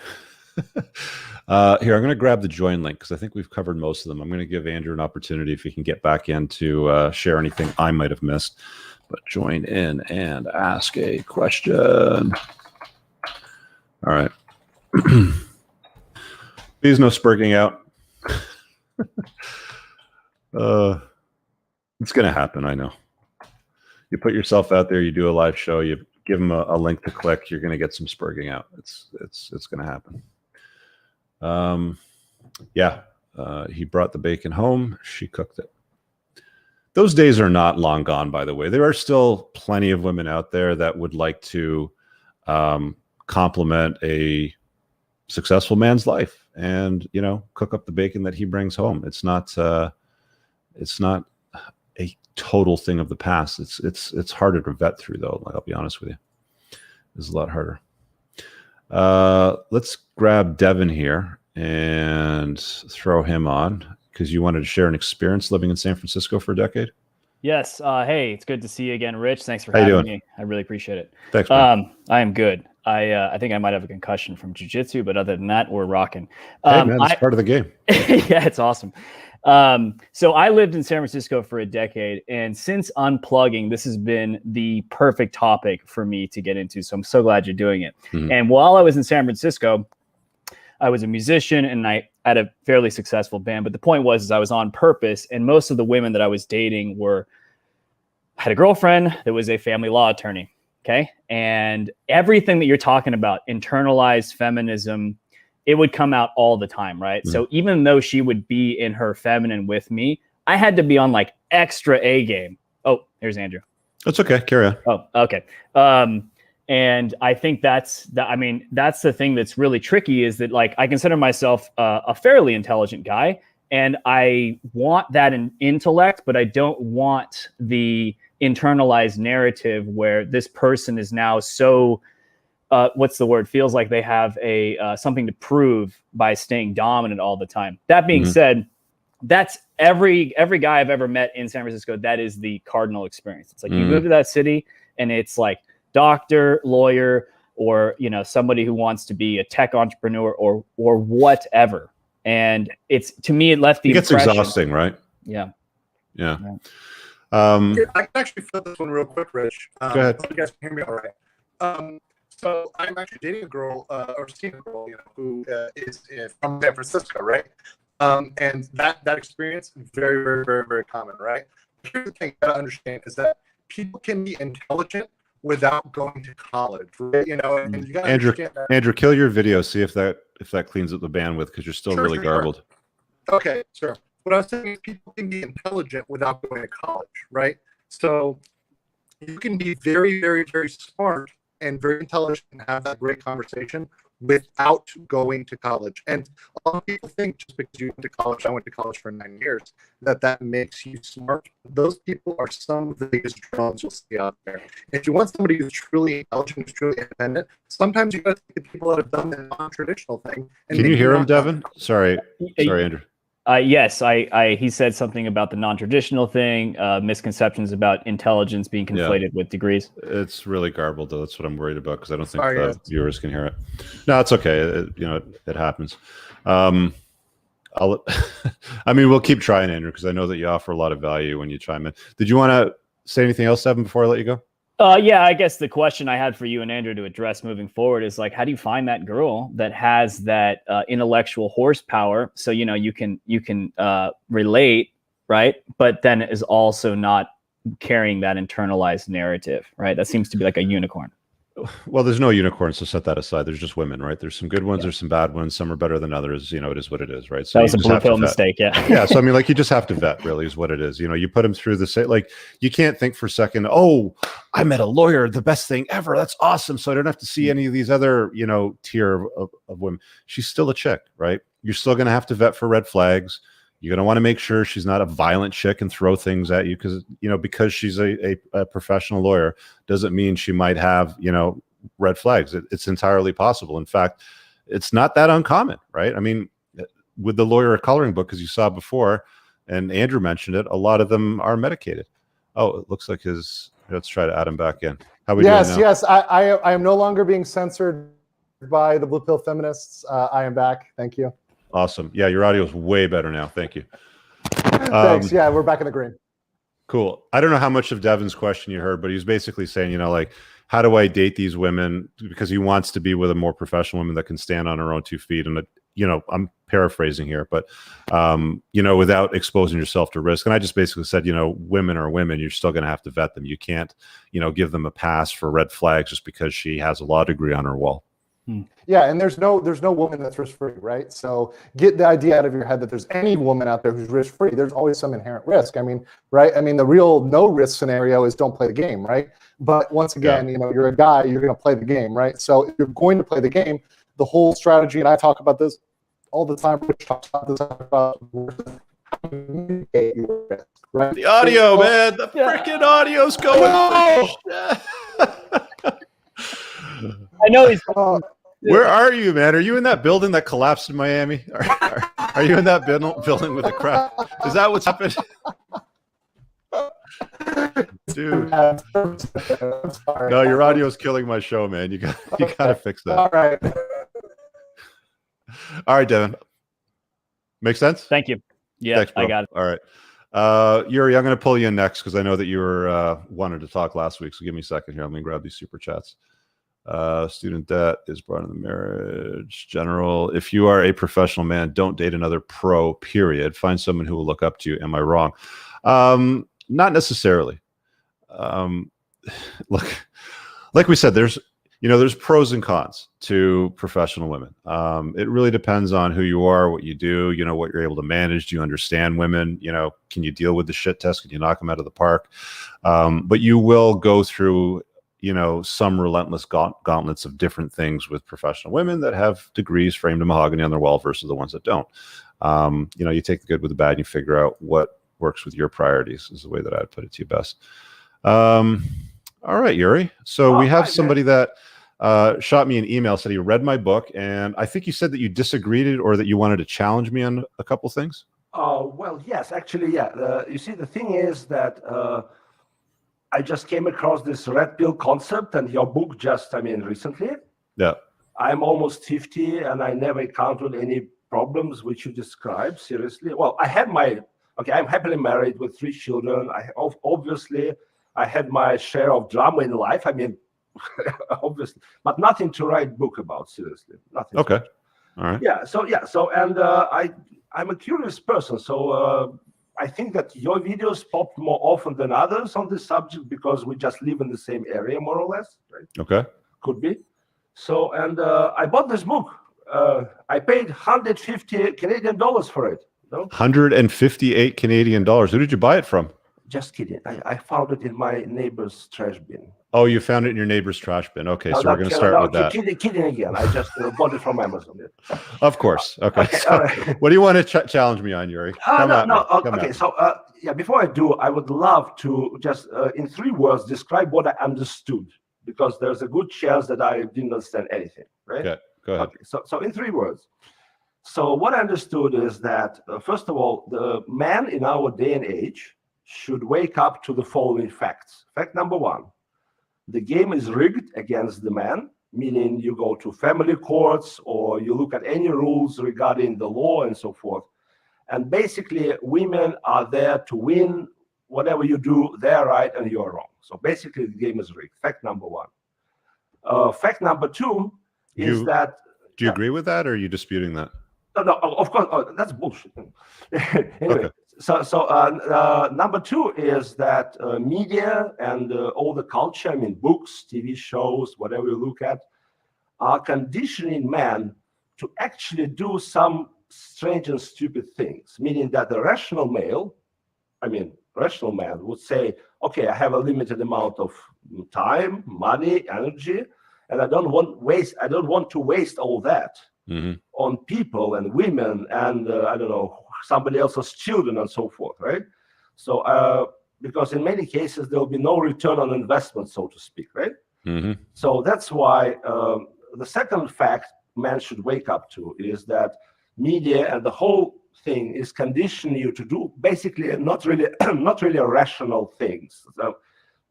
Here, I'm going to grab the join link because I think we've covered most of them. I'm going to give Andrew an opportunity if he can get back in to share anything I might have missed. But join in and ask a question. All right. Please no spurging out. It's going to happen. I know. You put yourself out there, you do a live show, you give them a link to click, you're going to get some spurging out. It's going to happen. Yeah. He brought the bacon home. She cooked it. Those days are not long gone, by the way. There are still plenty of women out there that would like to compliment a successful man's life, and cook up the bacon that he brings home. It's not a total thing of the past. It's harder to vet through, though. I'll be honest with you, it's a lot harder. Let's grab Devin here and throw him on, because you wanted to share an experience living in San Francisco for a decade. Yes. Hey, it's good to see you again, Rich. Thanks for having me. I really appreciate it. Thanks, man. I am good. I think I might have a concussion from jiu-jitsu, but other than that, we're rocking. Hey, man, it's part of the game. Yeah, it's awesome. So I lived in San Francisco for a decade, and since unplugging, this has been the perfect topic for me to get into. So I'm so glad you're doing it. Mm-hmm. And while I was in San Francisco, I was a musician and I had a fairly successful band. But the point was, I was on purpose, and most of the women that I was dating had a girlfriend that was a family law attorney. Okay. And everything that you're talking about, internalized feminism, it would come out all the time. Right. Mm-hmm. So even though she would be in her feminine with me, I had to be on like extra A game. Oh, here's Andrew. That's okay. Carry on. Oh, okay. And I think that's the thing that's really tricky, is that like I consider myself a fairly intelligent guy, and I want that in intellect, but I don't want the internalized narrative where this person is now so feels like they have something to prove by staying dominant all the time. That being mm-hmm. said, that's every guy I've ever met in San Francisco. That is the cardinal experience. It's like you move to that city and it's like doctor, lawyer, or somebody who wants to be a tech entrepreneur or whatever. And it's, to me, it left the impression. It gets exhausting, right? Yeah. I can actually flip this one real quick, Rich. Go ahead. You guys can hear me all right. So I'm actually dating a girl, or seeing a girl, who is from San Francisco, right? And that experience is very, very, very, very common, right? Here's the thing you gotta understand is that people can be intelligent without going to college, right? And you gotta understand that. Andrew, kill your video. See if that cleans up the bandwidth, because you're still really garbled. Okay, sure. What I was saying is people can be intelligent without going to college, right? So you can be very, very, very smart and very intelligent and have that great conversation without going to college. And a lot of people think just because you went to college, I went to college for 9 years, that makes you smart. Those people are some of the biggest drones you'll see out there. If you want somebody who's truly intelligent, who's truly independent, sometimes you got to take the people that have done the non-traditional thing. Can you hear him, Devin? Sorry, Andrew. Yes, he said something about the non-traditional thing, misconceptions about intelligence being conflated with degrees. It's really garbled, though. That's what I'm worried about, because I don't think the viewers can hear it. No, it's okay. It happens. We'll keep trying, Andrew, because I know that you offer a lot of value when you chime in. Did you want to say anything else, Devin, before I let you go? Yeah, I guess the question I had for you and Andrew to address moving forward is like, how do you find that girl that has that intellectual horsepower? So, you can relate, right? But then is also not carrying that internalized narrative, right? That seems to be like a unicorn. Well, there's no unicorns, so set that aside. There's just women, right? There's some good ones, there's some bad ones. Some are better than others. It is what it is, right? So that was a blue pill mistake, yeah. Yeah, so you just have to vet, really, is what it is. You put them through you can't think for a second, oh, I met a lawyer, the best thing ever. That's awesome. So I don't have to see any of these other, tier of women. She's still a chick, right? You're still going to have to vet for red flags. You're going to want to make sure she's not a violent chick and throw things at you, because she's a professional lawyer doesn't mean she might have, red flags. It's entirely possible. In fact, it's not that uncommon, right? With the lawyer coloring book, as you saw before, and Andrew mentioned it, a lot of them are medicated. Oh, it looks like let's try to add him back in. How we doing now? Yes. I am no longer being censored by the blue pill feminists. I am back. Thank you. Awesome. Yeah, your audio is way better now. Thank you. Thanks. Yeah, we're back in the green. Cool. I don't know how much of Devin's question you heard, but he was basically saying, how do I date these women? Because he wants to be with a more professional woman that can stand on her own 2 feet. And, I'm paraphrasing here, but, without exposing yourself to risk. And I just basically said, women are women. You're still going to have to vet them. You can't, give them a pass for red flags just because she has a law degree on her wall. Yeah, and there's no woman that's risk-free, right? So get the idea out of your head that there's any woman out there who's risk-free. There's always some inherent risk. Right? The real no-risk scenario is don't play the game, right? But once again, you're a guy, you're going to play the game, right? So if you're going to play the game, the whole strategy, and I talk about this all the time. Rich talks about this, right? The audio, man. The freaking audio's going. I know he's. Where are you, man? Are you in that building that collapsed in Miami? Are you in that building with the crack? Is that what's happened? Dude. No, your audio's killing my show, man. You gotta fix that. All right. All right, Devin. Make sense? Thank you. Yeah, Thanks, I got it. All right. Yuri, I'm going to pull you in next because I know that you were wanted to talk last week. So give me a second here. I'm going to grab these super chats. Student debt is brought in the marriage. General, if you are a professional man, don't date another pro, period. Find someone who will look up to you. Am I wrong? Not necessarily. Look, like we said, there's pros and cons to professional women. It really depends on who you are, what you do, what you're able to manage. Do you understand women? Can you deal with the shit test? Can you knock them out of the park? But you will go through, some relentless gauntlets of different things with professional women that have degrees framed in mahogany on their wall versus the ones that don't. You take the good with the bad and you figure out what works with your priorities is the way that I'd put it to you best. All right, Yuri. So we have somebody that shot me an email, said he read my book, and I think you said that you disagreed or that you wanted to challenge me on a couple things. Well, yes, actually, yeah. You see, the thing is that I just came across this red pill concept, and your book recently. Yeah. I'm almost 50, and I never encountered any problems which you describe, seriously. Well, I'm happily married with 3 children. Obviously, I had my share of drama in life. Obviously, but nothing to write book about, seriously. Nothing. Okay. All right. I'm a curious person, so I think that your videos pop more often than others on this subject because we just live in the same area, more or less. Right? Okay. Could be. So, and I bought this book. I paid 150 Canadian dollars for it. 158 Canadian dollars. Who did you buy it from? Just kidding. I found it in my neighbor's trash bin. Oh, you found it in your neighbor's trash bin. Okay, so we're going to start with that. Kidding again. I just bought it from Amazon. Of course. Okay. So, all right. What do you want to challenge me on, Yuri? Okay. So, before I do, I would love to just, in 3 words, describe what I understood, because there's a good chance that I didn't understand anything, right? Okay, go ahead. Okay. So in 3 words. So what I understood is that, first of all, the man in our day and age should wake up to the following facts. Fact number 1, the game is rigged against the man, meaning you go to family courts or you look at any rules regarding the law and so forth. And basically, women are there to win. Whatever you do, they're right and you're wrong. So basically, the game is rigged. Fact number 1. Fact number 2 is that... Do you agree with that, or are you disputing that? No, of course, that's bullshit. Anyway, Okay. So number 2 is that media and all the culture, books, TV shows, whatever you look at, are conditioning men to actually do some strange and stupid things, meaning that the rational man would say, okay, I have a limited amount of time, money, energy, and I don't want to waste all that on people and women and somebody else's children and so forth, right? So because in many cases there will be no return on investment, so to speak, right? So that's why the second fact man should wake up to is that media and the whole thing is conditioning you to do basically not really rational things. So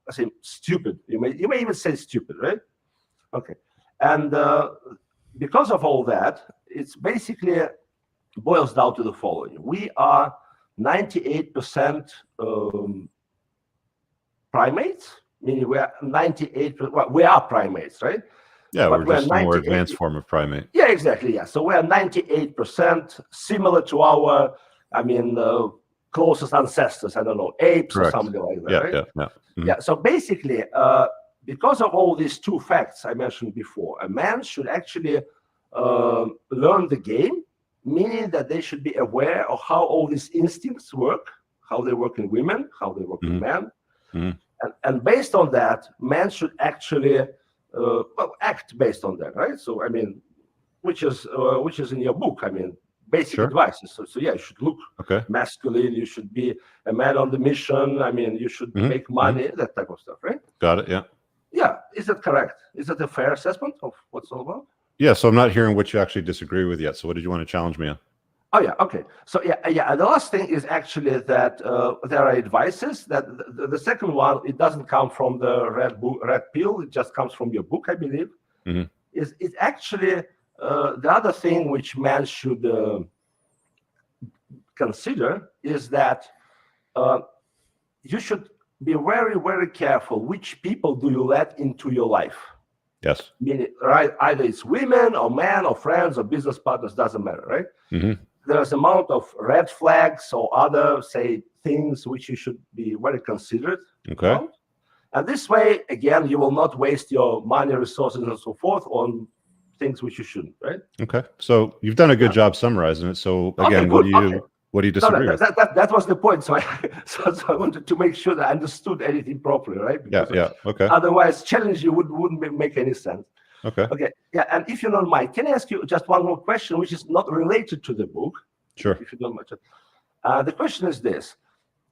I say stupid. You may even say stupid, right? Okay, and because of all that, it's basically boils down to the following: we are 98% primates, meaning we are 98%. Well, we are primates, right? Yeah, but we're just a more advanced form of primate. Yeah, exactly. Yeah, so we are 98%, similar to our, closest ancestors. I don't know, apes. Correct. Or something like that. Yeah, right? yeah. Yeah. So basically, because of all these 2 facts I mentioned before, a man should actually learn the game, meaning that they should be aware of how all these instincts work, how they work in women, how they work in men. And based on that, man should actually act based on that, right? So, which is in your book. I mean, basic Sure. advice. So yeah, you should look Okay. masculine. You should be a man on the mission. I mean, you should make money, that type of stuff, right? Got it. Yeah. Yeah. Is that correct? Is that a fair assessment of what's it's all about? Yeah. So I'm not hearing what you actually disagree with yet. So what did you want to challenge me on? Oh yeah, okay. So yeah. The last thing is actually that there are advices that the second one, it doesn't come from the red pill. It just comes from your book, I believe. Is it's actually the other thing which man should consider is that you should be very, very careful which people do you let into your life. Yes. Meaning, right? Either it's women or men or friends or business partners, doesn't matter, right? There's amount of red flags or other, say, things which you should be very considerate about. And this way, again, you will not waste your money, resources, and so forth on things which you shouldn't, right? Okay. So you've done a good job summarizing it. So again, what do you disagree with? That was the point. So I wanted to make sure that I understood anything properly, right? Because Okay. Otherwise, challenge you wouldn't make any sense. Okay. Yeah. And if you don't mind, can I ask you just one more question, which is not related to the book? Sure. If you don't mind. The question is this.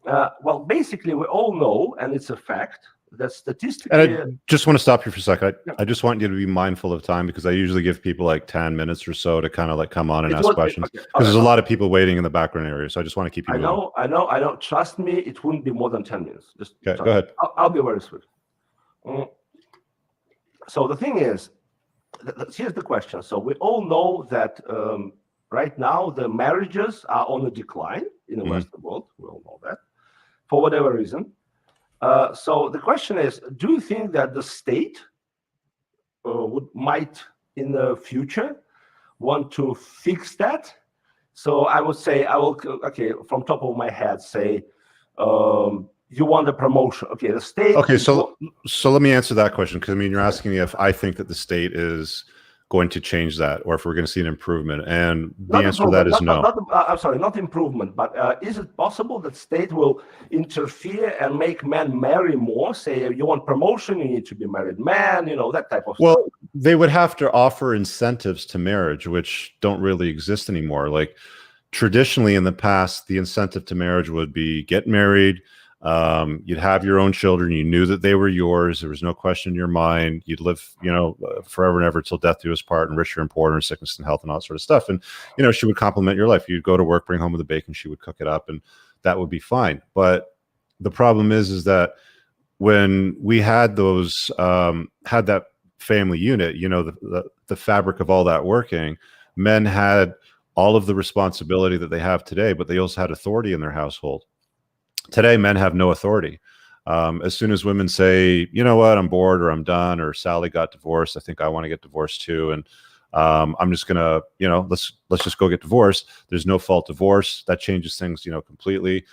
Well, basically, we all know, and it's a fact, that statistically... And I just want to stop you for a second. I just want you to be mindful of time, because I usually give people like 10 minutes or so to kind of like come on and ask questions. Because there's a lot of people waiting in the background area. So I just want to keep you moving. I know. Trust me, it wouldn't be more than 10 minutes. Just okay, go ahead. I'll be very swift. So the thing is, here's the question. So we all know that right now the marriages are on a decline in the Western world. We all know that, for whatever reason. So the question is, do you think that the state might in the future want to fix that? So I would say, from top of my head, say, you want a promotion. Okay, the state. Okay, so let me answer that question, because I mean, you're asking me if I think that the state is going to change that, or if we're going to see an improvement, and the answer to that is no. I'm sorry, not improvement, but is it possible that state will interfere and make men marry more? Say, you want promotion, you need to be married man, that type of stuff. Well, they would have to offer incentives to marriage, which don't really exist anymore. Like traditionally in the past, the incentive to marriage would be get married. You'd have your own children. You knew that they were yours. There was no question in your mind. You'd live, forever and ever till death do us part, and richer and poorer, and sickness and health, and all that sort of stuff. And, she would complement your life. You'd go to work, bring home with the bacon. She would cook it up, and that would be fine. But the problem is that when we had those, had that family unit, the fabric of all that working, men had all of the responsibility that they have today, but they also had authority in their household. Today, men have no authority. As soon as women say, you know what, I'm bored, or I'm done, or Sally got divorced, I think I want to get divorced too, and I'm just gonna, let's just go get divorced. There's no fault divorce. That changes things, completely.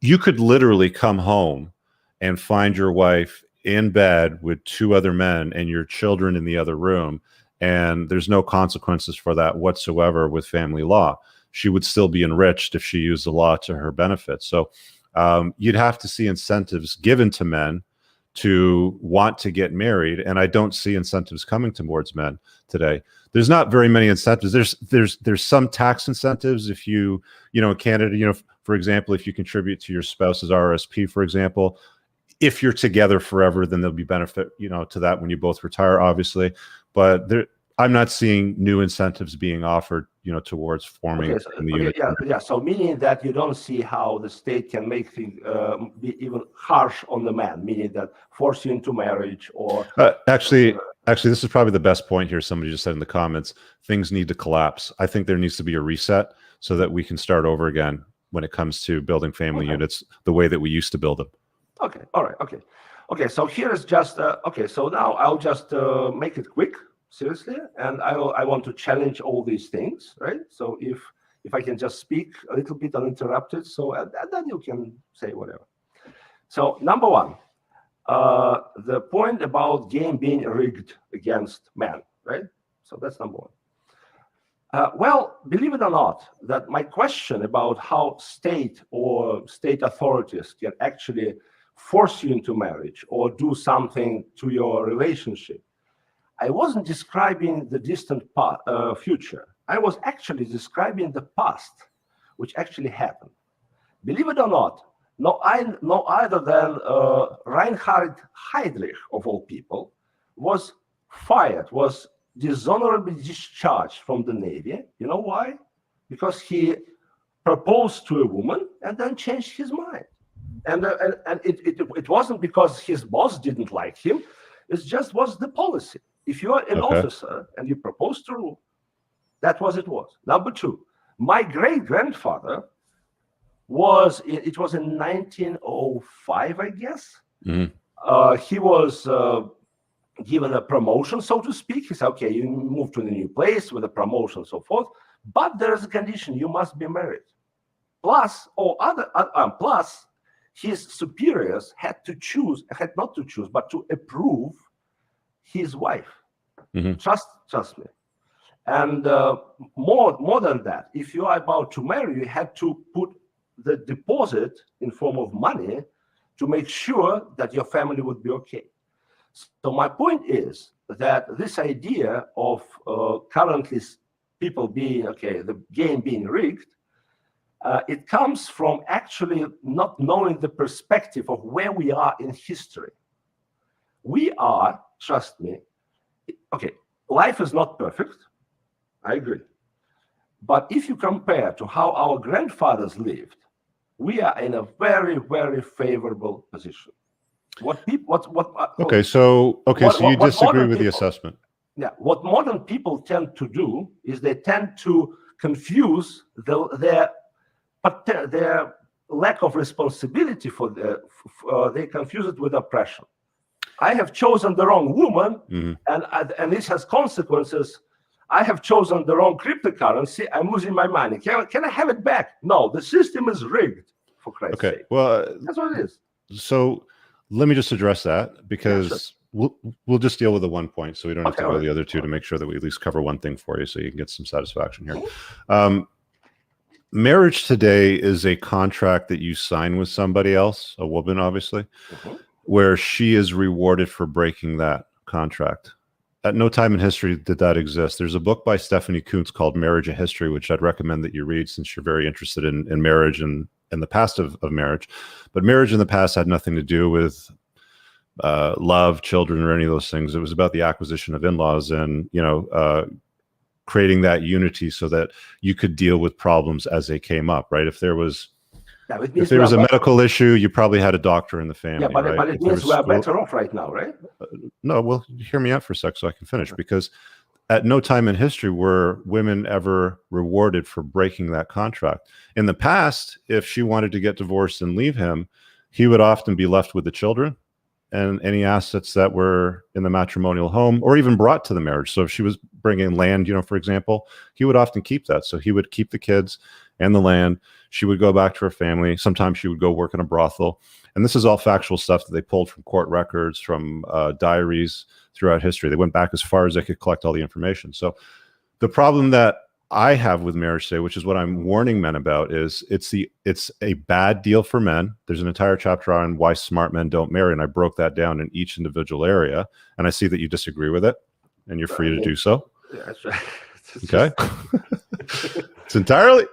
You could literally come home and find your wife in bed with 2 other men and your children in the other room, and there's no consequences for that whatsoever with family law. She would still be enriched if she used the law to her benefit. So you'd have to see incentives given to men to want to get married, and I don't see incentives coming towards men today. There's not very many incentives. There's some tax incentives if in Canada, for example, if you contribute to your spouse's RSP, for example, if you're together forever, then there'll be benefit, to that when you both retire, obviously. But I'm not seeing new incentives being offered, towards forming in the unit. Yeah. So meaning that you don't see how the state can make things be even harsh on the man, meaning that force you into marriage or. Actually, this is probably the best point here. Somebody just said in the comments, things need to collapse. I think there needs to be a reset so that we can start over again when it comes to building family units the way that we used to build them. Okay. All right. Okay. So here is just so now I'll just make it quick. Seriously, and I want to challenge all these things, right? So if I can just speak a little bit uninterrupted, so and then you can say whatever. So number one, the point about game being rigged against man, right? So that's number one. Well, believe it or not, that my question about how state or state authorities can actually force you into marriage or do something to your relationship, I wasn't describing the distant future. I was actually describing the past, which actually happened. Believe it or not, no other than Reinhard Heydrich, of all people, was fired, was dishonorably discharged from the Navy. You know why? Because he proposed to a woman and then changed his mind. And it wasn't because his boss didn't like him. It just was the policy. If you are an officer and you propose to rule, that was it was. Number two, my great-grandfather it was in 1905, I guess. He was given a promotion, so to speak. He said, okay, you move to the new place with a promotion and so forth, but there's a condition, you must be married. Plus, plus, his superiors had not to choose, but to approve his wife. Trust me. And more than that, if you are about to marry, you had to put the deposit in form of money to make sure that your family would be okay. So my point is that this idea of currently people being the game being rigged, it comes from actually not knowing the perspective of where we are in history. We are, trust me, life is not perfect. I agree. But if you compare to how our grandfathers lived, we are in a very, very favorable position. So you disagree with the assessment? Yeah. What modern people tend to do is they tend to confuse their lack of responsibility they confuse it with oppression. I have chosen the wrong woman, and this has consequences. I have chosen the wrong cryptocurrency. I'm losing my money. Can I have it back? No, the system is rigged, for Christ's sake. Well, that's what it is. So let me just address that, because we'll just deal with the one point, so we don't have to go to the other two, to make sure that we at least cover one thing for you, so you can get some satisfaction here. Marriage today is a contract that you sign with somebody else, a woman, obviously, where she is rewarded for breaking that contract. At no time in history did that exist. There's a book by Stephanie Kuntz called Marriage: A History, which I'd recommend that you read, since you're very interested in marriage and the past of marriage. But marriage in the past had nothing to do with love, children, or any of those things. It was about the acquisition of in-laws and, creating that unity so that you could deal with problems as they came up, right? If there was a medical issue, you probably had a doctor in the family. Yeah, but it means we're better off right now, right? No, well, hear me out for a sec so I can finish. Because at no time in history were women ever rewarded for breaking that contract. In the past, if she wanted to get divorced and leave him, he would often be left with the children and any assets that were in the matrimonial home or even brought to the marriage. So if she was bringing land, for example, he would often keep that. So he would keep the kids and the land. She would go back to her family. Sometimes she would go work in a brothel. And this is all factual stuff that they pulled from court records, from diaries throughout history. They went back as far as they could collect all the information. So the problem that I have with marriage today, which is what I'm warning men about, is it's a bad deal for men. There's an entire chapter on why smart men don't marry, and I broke that down in each individual area. And I see that you disagree with it, and you're free to do so. Yeah, that's right. Okay.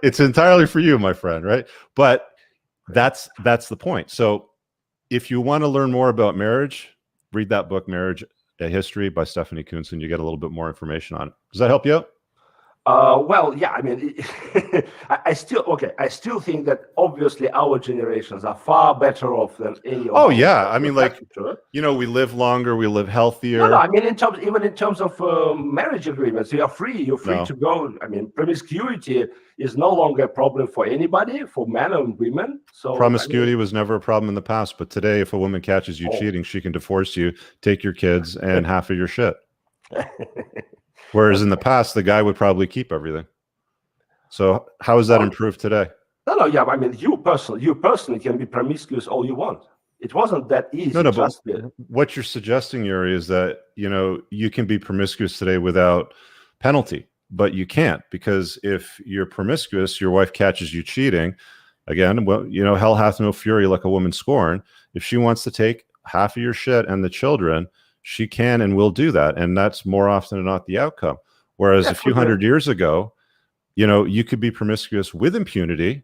It's entirely for you, my friend, right? But that's the point. So if you want to learn more about marriage, read that book, Marriage: A History by Stephanie Kuntz, and you get a little bit more information on it. Does that help you out? Well, yeah, I mean, I still think that obviously our generations are far better off than any of Oh, yeah. I mean, we live longer, we live healthier. No, I mean, even in terms of marriage agreements, you're free to go. I mean, promiscuity is no longer a problem for anybody, for men and women. So promiscuity was never a problem in the past, but today, if a woman catches you cheating, she can divorce you, take your kids, and half of your shit. Whereas in the past, the guy would probably keep everything. So how is that improved today? No, yeah. I mean, you personally can be promiscuous all you want. It wasn't that easy. No, but what you're suggesting, Yuri, is that, you can be promiscuous today without penalty, but you can't, because if you're promiscuous, your wife catches you cheating, again, well, hell hath no fury like a woman scorned. If she wants to take half of your shit and the children, she can and will do that. And that's more often than not the outcome. Whereas a few hundred years ago, you know, you could be promiscuous with impunity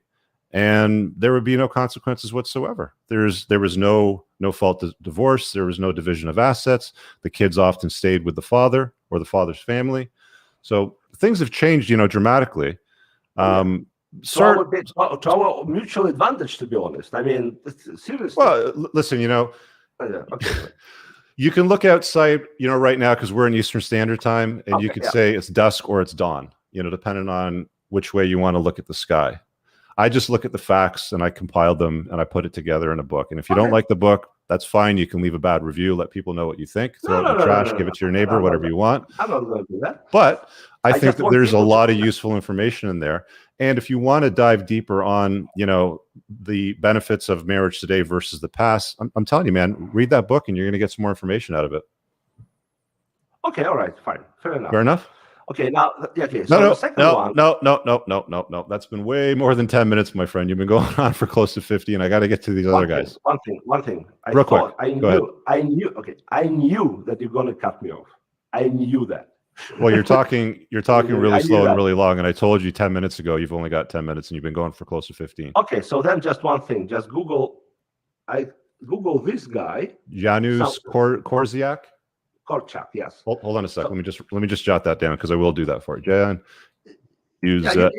and there would be no consequences whatsoever. There was no fault divorce. There was no division of assets. The kids often stayed with the father or the father's family. So things have changed, you know, dramatically. To our mutual advantage, to be honest. I mean, seriously. Well, listen, you know, you can look outside, you know, right now, because we're in Eastern Standard Time, and you could say it's dusk or it's dawn, you know, depending on which way you want to look at the sky. I just look at the facts and I compiled them and I put it together in a book. And if you don't like the book, that's fine. You can leave a bad review, let people know what you think, throw it in the trash, give it to your neighbor, whatever you want. I'm not going to do that. But I think that there's a lot of useful information in there. And if you want to dive deeper on, you know, the benefits of marriage today versus the past, I'm telling you, man, read that book and you're going to get some more information out of it. Okay, all right, fine, fair enough. Fair enough. Okay, now, okay. So the second one. No. That's been way more than 10 minutes, my friend. You've been going on for close to 50, and I got to get to these other guys. One thing. Real quick. I knew that you're going to cut me off. I knew that. Well, you're talking really slow and really long, and I told you 10 minutes ago you've only got 10 minutes, and you've been going for close to 15. Okay, so then just one thing. Just Google. I Google this guy. Janusz Korczak. Korczak, yes. Hold on a sec. Let me just jot that down because I will do that for you. Jan. You don't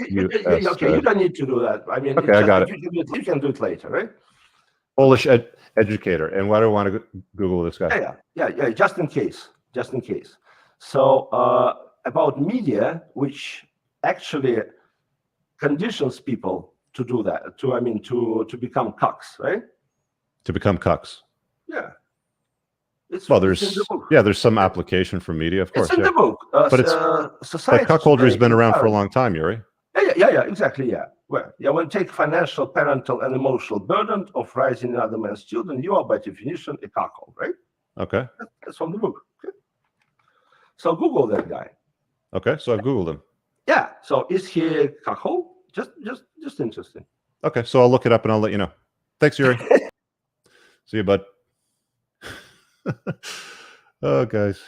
need to do that. I mean, okay, I got it. You can do it later, right? Polish educator. And why do I want to Google this guy? Yeah. Just in case. So about media, which actually conditions people to do that. To become cucks, right? To become cucks. Yeah. There's some application for media, of course. It's in the book. But cuckoldry has been around for a long time, Yuri. Yeah, exactly, yeah. Well, when take financial, parental, and emotional burden of raising another man's children, you are by definition a cuckold, right? Okay. That's from the book. Okay. So Google that guy. Okay, so I've Googled him. Yeah. So is he a cuckold? Just interesting. Okay, so I'll look it up and I'll let you know. Thanks, Yuri. See you, bud. Oh, guys,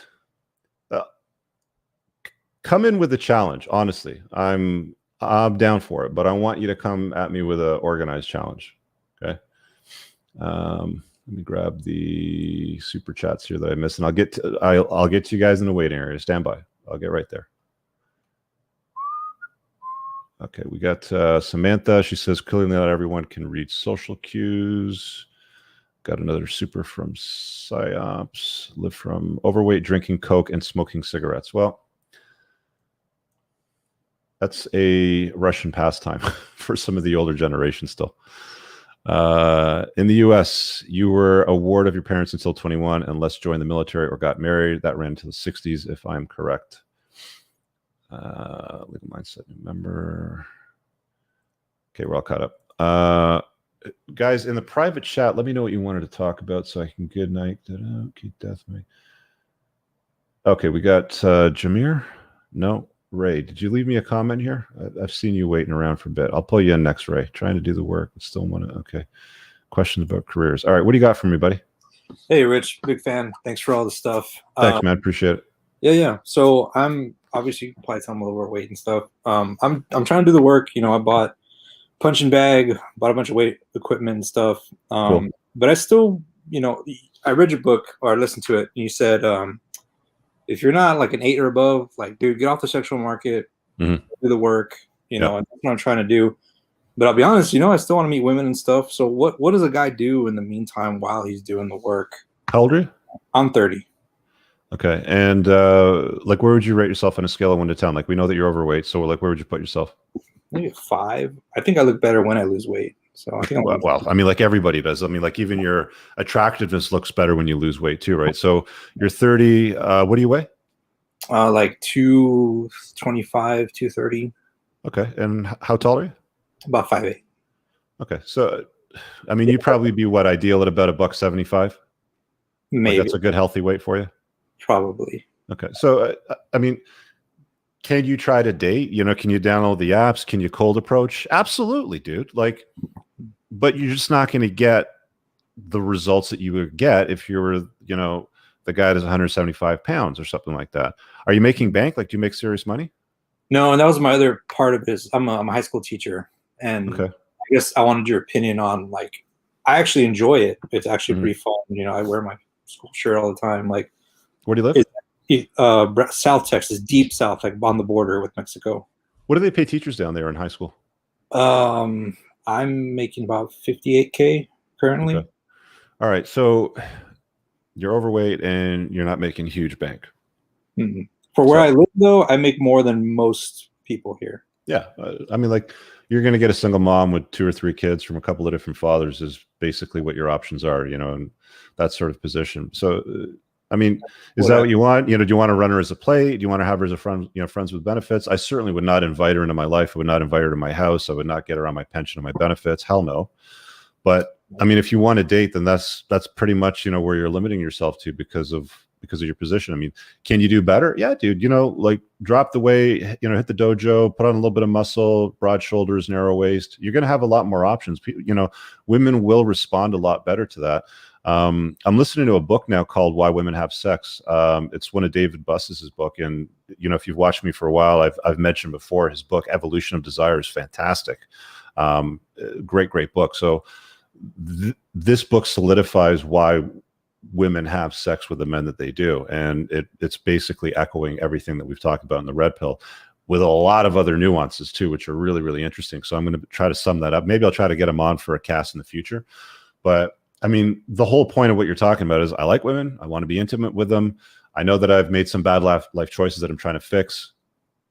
come in with a challenge. Honestly, I'm down for it, but I want you to come at me with an organized challenge. Okay. Let me grab the super chats here that I missed, and I'll get to you guys in the waiting area. Stand by. I'll get right there. Okay, we got Samantha. She says clearly not everyone can read social cues. Got another super from PsyOps. Live from overweight, drinking Coke, and smoking cigarettes. Well, that's a Russian pastime for some of the older generation still. In the U.S., you were a ward of your parents until 21 unless joined the military or got married. That ran into the 60s, if I'm correct. Legal mindset, new member. Okay, we're all caught up. Guys, in the private chat, let me know what you wanted to talk about so I can good night. Okay, we got Jameer. No, Ray. Did you leave me a comment here? I've seen you waiting around for a bit. I'll pull you in next, Ray. Trying to do the work, but still want to. Okay. Questions about careers. All right, what do you got for me, buddy? Hey, Rich. Big fan. Thanks for all the stuff. Thanks, man. Appreciate it. Yeah. So I'm obviously probably tell I'm overweight and stuff. I'm trying to do the work. You know, I bought punching bag, bought a bunch of weight equipment and stuff. Cool. But I still, you know, I read your book or I listened to it, and you said if you're not like an 8 or above, like, dude, get off the sexual market, do the work. You know, and that's what I'm trying to do. But I'll be honest, you know, I still want to meet women and stuff. So what does a guy do in the meantime while he's doing the work? How old are you? I'm 30. Okay. And like, where would you rate yourself on a scale of 1 to 10? Like, we know that you're overweight. So like, where would you put yourself? Maybe a 5. I think I look better when I lose weight. So I think well, I mean, like everybody does. I mean, like even your attractiveness looks better when you lose weight too, right? So you're 30. What do you weigh? Like 225, 230. Okay. And how tall are you? About 5'8". Okay. So, I mean, you'd probably be what, ideal at about $175? Maybe. Like that's a good healthy weight for you? Probably. Okay. So, I mean, can you try to date? You know, can you download the apps? Can you cold approach? Absolutely, dude. Like, but you're just not going to get the results that you would get if you were, you know, the guy that's 175 pounds or something like that. Are you making bank? Like, do you make serious money? No, and that was my other part of it. I'm a high school teacher, and Okay. I guess I wanted your opinion on, like, I actually enjoy it. It's actually pretty fun. You know, I wear my school shirt all the time. Like, where do you live? South Texas, deep South, like on the border with Mexico. What do they pay teachers down there in high school? I'm making about $58K currently. Okay. All right, so you're overweight and you're not making huge bank. Mm-hmm. For where I live, though, I make more than most people here. Yeah, I mean, like, you're going to get a single mom with 2 or 3 kids from a couple of different fathers is basically what your options are, you know, and that sort of position. So, I mean, is that what you want? You know, do you want to run her as a play? Do you want to have her as a friend, you know, friends with benefits? I certainly would not invite her into my life. I would not invite her to my house. I would not get her on my pension and my benefits. Hell no. But I mean, if you want to date, then that's pretty much, you know, where you're limiting yourself to because of your position. I mean, can you do better? Yeah, dude, you know, like, drop the weight, you know, hit the dojo, put on a little bit of muscle, broad shoulders, narrow waist. You're going to have a lot more options. You know, women will respond a lot better to that. I'm listening to a book now called Why Women Have Sex. It's one of David Buss's book. And, you know, if you've watched me for a while, I've mentioned before his book, Evolution of Desire, is fantastic. Great book. So this book solidifies why women have sex with the men that they do. And it's basically echoing everything that we've talked about in the Red Pill, with a lot of other nuances too, which are really, really interesting. So I'm going to try to sum that up. Maybe I'll try to get him on for a cast in the future. But I mean, the whole point of what you're talking about is I like women. I want to be intimate with them. I know that I've made some bad life choices that I'm trying to fix.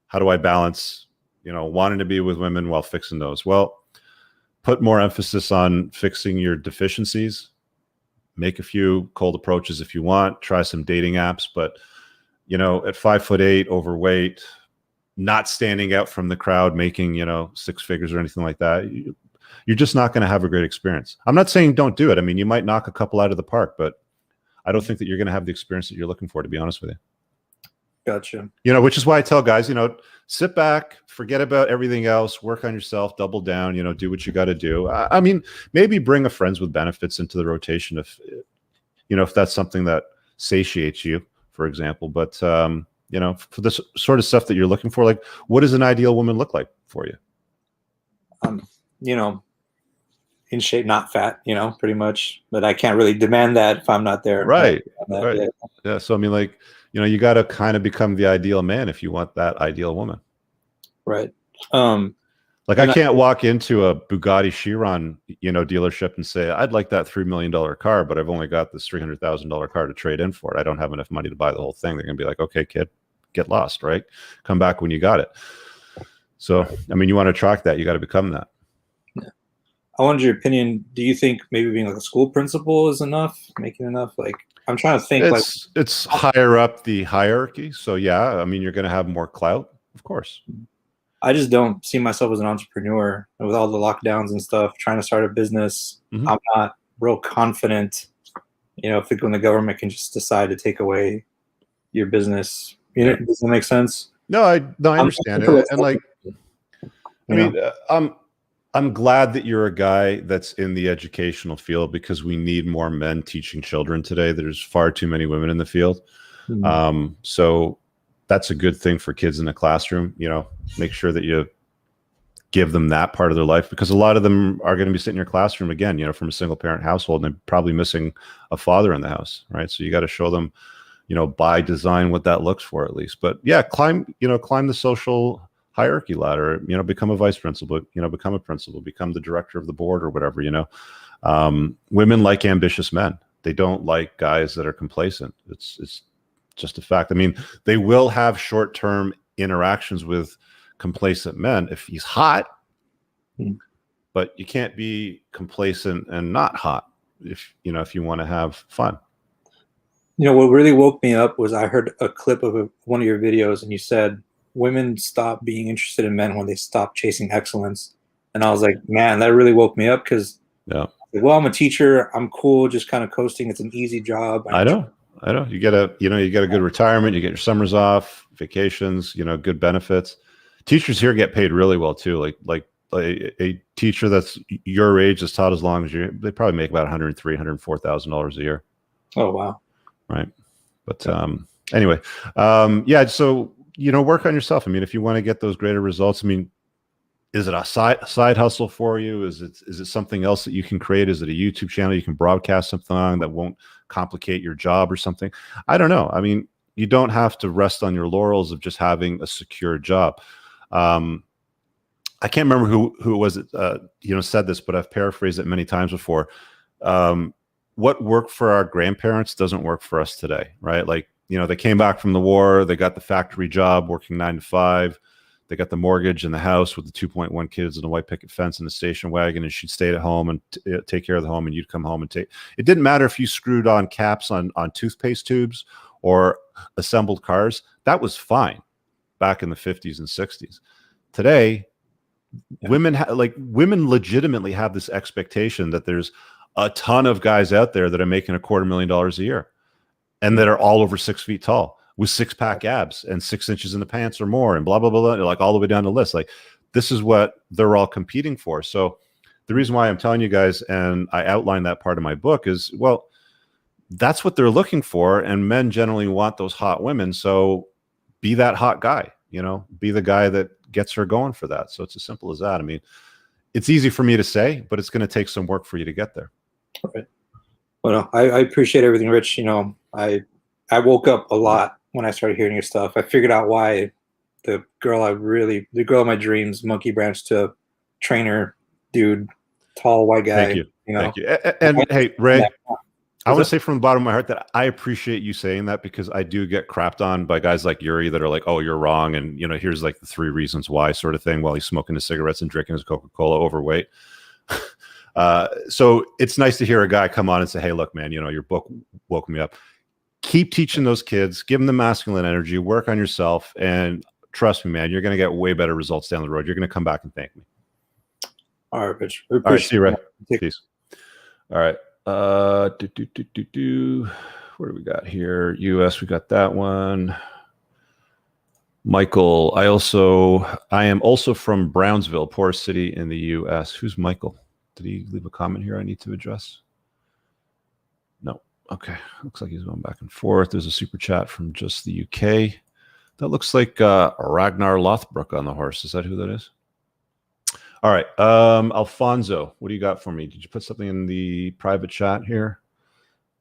How do I balance, you know, wanting to be with women while fixing those? Well, put more emphasis on fixing your deficiencies. Make a few cold approaches if you want. Try some dating apps. But, you know, at 5'8", overweight, not standing out from the crowd, making, you know, 6 figures or anything like that, you're just not going to have a great experience. I'm not saying don't do it. I mean, you might knock a couple out of the park, but I don't think that you're going to have the experience that you're looking for, to be honest with you. Gotcha. You know, which is why I tell guys, you know, sit back, forget about everything else, work on yourself, double down, you know, do what you got to do. I mean, maybe bring a friends with benefits into the rotation if, you know, if that's something that satiates you, for example. But, you know, for this sort of stuff that you're looking for, like, what does an ideal woman look like for you? You know, in shape, not fat, you know, pretty much. But I can't really demand that if I'm not there. Right. Right. Yeah. So, I mean, like, you know, you got to kind of become the ideal man if you want that ideal woman. Right. Like, I can't walk into a Bugatti Chiron, you know, dealership and say, I'd like that $3 million car, but I've only got this $300,000 car to trade in for it. I don't have enough money to buy the whole thing. They're going to be like, okay, kid, get lost, right? Come back when you got it. So, I mean, you want to attract that, you got to become that. I wanted your opinion. Do you think maybe being like a school principal is enough, making enough? Like, I'm trying to think. It's higher up the hierarchy. So yeah, I mean, you're going to have more clout, of course. I just don't see myself as an entrepreneur with all the lockdowns and stuff, trying to start a business. Mm-hmm. I'm not real confident, you know, when the government can just decide to take away your business. You know, does that make sense? No, I understand it. And like, I mean, I'm glad that you're a guy that's in the educational field, because we need more men teaching children today. There's far too many women in the field. Mm-hmm. So that's a good thing for kids in the classroom. You know, make sure that you give them that part of their life, because a lot of them are going to be sitting in your classroom again, you know, from a single parent household, and they're probably missing a father in the house. Right. So you got to show them, you know, by design what that looks for at least. But yeah, climb the social hierarchy ladder, you know, become a vice principal, you know, become a principal, become the director of the board or whatever, you know. Women like ambitious men. They don't like guys that are complacent. It's just a fact. I mean, they will have short-term interactions with complacent men if he's hot, but you can't be complacent and not hot if you want to have fun. You know, what really woke me up was I heard a clip of one of your videos, and you said women stop being interested in men when they stop chasing excellence. And I was like, man, that really woke me up, because well, I'm a teacher, I'm cool, just kind of coasting. It's an easy job. I know. You get a good retirement, you get your summers off, vacations, you know, good benefits. Teachers here get paid really well too. Like a teacher that's your age, that's taught as long as you, they probably make about $103,000, $104,000 a year. Oh wow. Right. But anyway, yeah. So work on yourself. I mean, if you want to get those greater results, I mean, is it a side hustle for you? Is it something else that you can create? Is it a YouTube channel you can broadcast something on that won't complicate your job or something? I don't know. I mean, you don't have to rest on your laurels of just having a secure job. I can't remember who it was that said this, but I've paraphrased it many times before. What worked for our grandparents doesn't work for us today, right? Like, they came back from the war, they got the factory job working 9 to 5. They got the mortgage and the house with the 2.1 kids and a white picket fence and a station wagon, and she'd stay at home and take care of the home, and you'd come home and take. It didn't matter if you screwed on caps on toothpaste tubes or assembled cars. That was fine back in the 50s and 60s. Today, women legitimately have this expectation that there's a ton of guys out there that are making $250,000 a year, and that are all over 6 feet tall, with 6-pack abs and 6 inches in the pants or more, and blah, blah, blah, blah, like all the way down the list. Like, this is what they're all competing for. So the reason why I'm telling you guys, and I outline that part of my book, is, well, that's what they're looking for. And men generally want those hot women. So be that hot guy, be the guy that gets her going for that. So it's as simple as that. I mean, it's easy for me to say, but it's going to take some work for you to get there. All right. Well, I appreciate everything, Rich. I woke up a lot when I started hearing your stuff. I figured out why the girl of my dreams, monkey branch to trainer dude, tall white guy. Thank you. Thank you. And hey, Ray, I want to say from the bottom of my heart that I appreciate you saying that, because I do get crapped on by guys like Yuri that are like, oh, you're wrong. And, here's like the 3 reasons why sort of thing, while he's smoking his cigarettes and drinking his Coca-Cola, overweight. So it's nice to hear a guy come on and say, hey, look, man, your book woke me up. Keep teaching those kids, give them the masculine energy, work on yourself. And trust me, man, you're going to get way better results down the road. You're going to come back and thank me. All right, Rich. All right, see you, Ray. Peace. All right. Where do we got here? US, we got that one. Michael, I am also from Brownsville, poorest city in the US. Who's Michael? Did he leave a comment here I need to address? No. Okay. Looks like he's going back and forth. There's a super chat from just the UK. That looks like Ragnar Lothbrok on the horse. Is that who that is? All right. Alfonso, what do you got for me? Did you put something in the private chat here?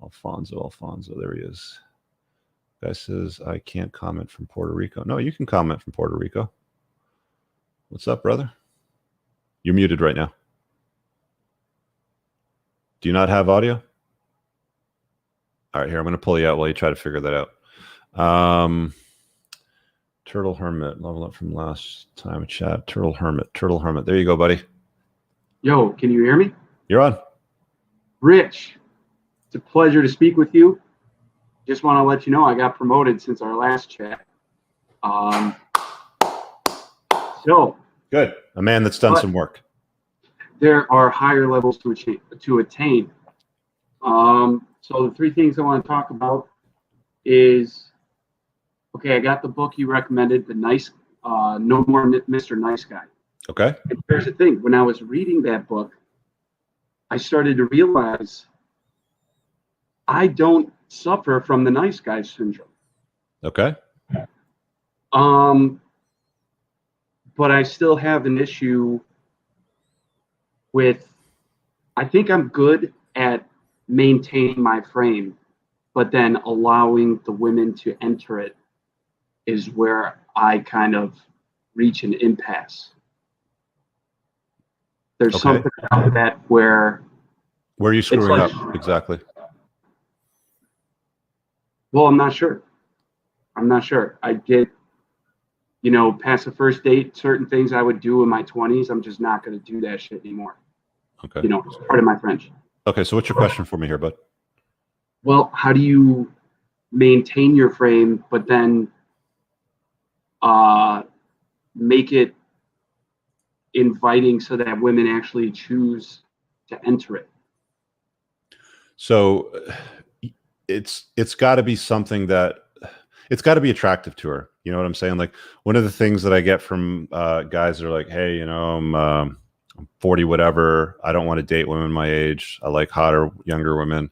Alfonso, there he is. Guy says, I can't comment from Puerto Rico. No, you can comment from Puerto Rico. What's up, brother? You're muted right now. Do you not have audio? All right, here, I'm going to pull you out while you try to figure that out. Turtle Hermit, level up from last time chat. Turtle Hermit. There you go, buddy. Yo, can you hear me? You're on. Rich, it's a pleasure to speak with you. Just want to let you know I got promoted since our last chat. So good. A man that's done some work. There are higher levels to attain. So the 3 things I want to talk about is, okay, I got the book you recommended, No More Mr. Nice Guy. Okay. And here's the thing. When I was reading that book, I started to realize I don't suffer from the nice guy syndrome. Okay. But I still have an issue with, I think I'm good at maintaining my frame, but then allowing the women to enter it is where I kind of reach an impasse. There's something about that where are you screwing up exactly? Well, I'm not sure. I get, past the first date, certain things I would do in my 20s, I'm just not going to do that shit anymore. Okay. It's part of my French. Okay, so what's your question for me here, bud? Well, how do you maintain your frame, but then make it inviting so that women actually choose to enter it? So it's got to be something that it's got to be attractive to her. You know what I'm saying? Like, one of the things that I get from guys that are like, hey, I'm 40 whatever, I don't want to date women my age, I like hotter younger women.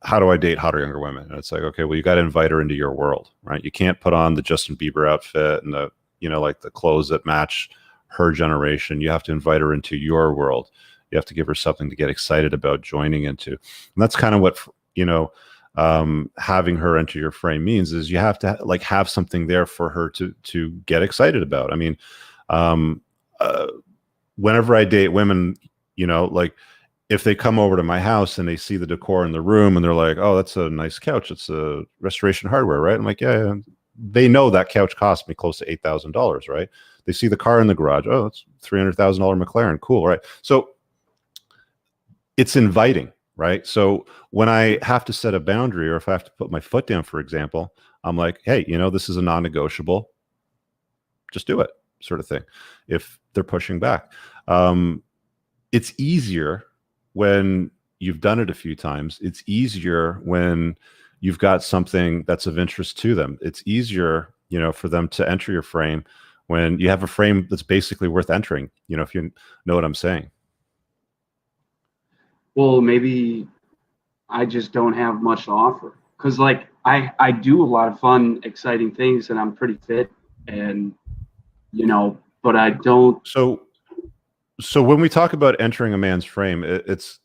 how do I date hotter younger women? And it's like, okay, well, you got to invite her into your world, right? You can't put on the Justin Bieber outfit and the, you know, like the clothes that match her generation. You have to invite her into your world. You have to give her something to get excited about joining into. And that's kind of what, you know, having her enter your frame means, is you have to like have something there for her to get excited about. I mean, whenever I date women, you know, like if they come over to my house and they see the decor in the room and they're like, oh, that's a nice couch. It's a Restoration Hardware, right? I'm like, yeah. They know that couch cost me close to $8,000, right? They see the car in the garage. Oh, it's $300,000 McLaren. Cool, right? So it's inviting, right? So when I have to set a boundary, or if I have to put my foot down, for example, I'm like, hey, you know, this is a non-negotiable. Just do it, sort of thing. If they're pushing back, it's easier when you've done it a few times. It's easier when you've got something that's of interest to them. It's easier, you know, for them to enter your frame when you have a frame that's basically worth entering, you know, if you know what I'm saying. Well, maybe I just don't have much to offer, because like I do a lot of fun, exciting things, and I'm pretty fit, and you know, but I don't. So when we talk about entering a man's frame, it's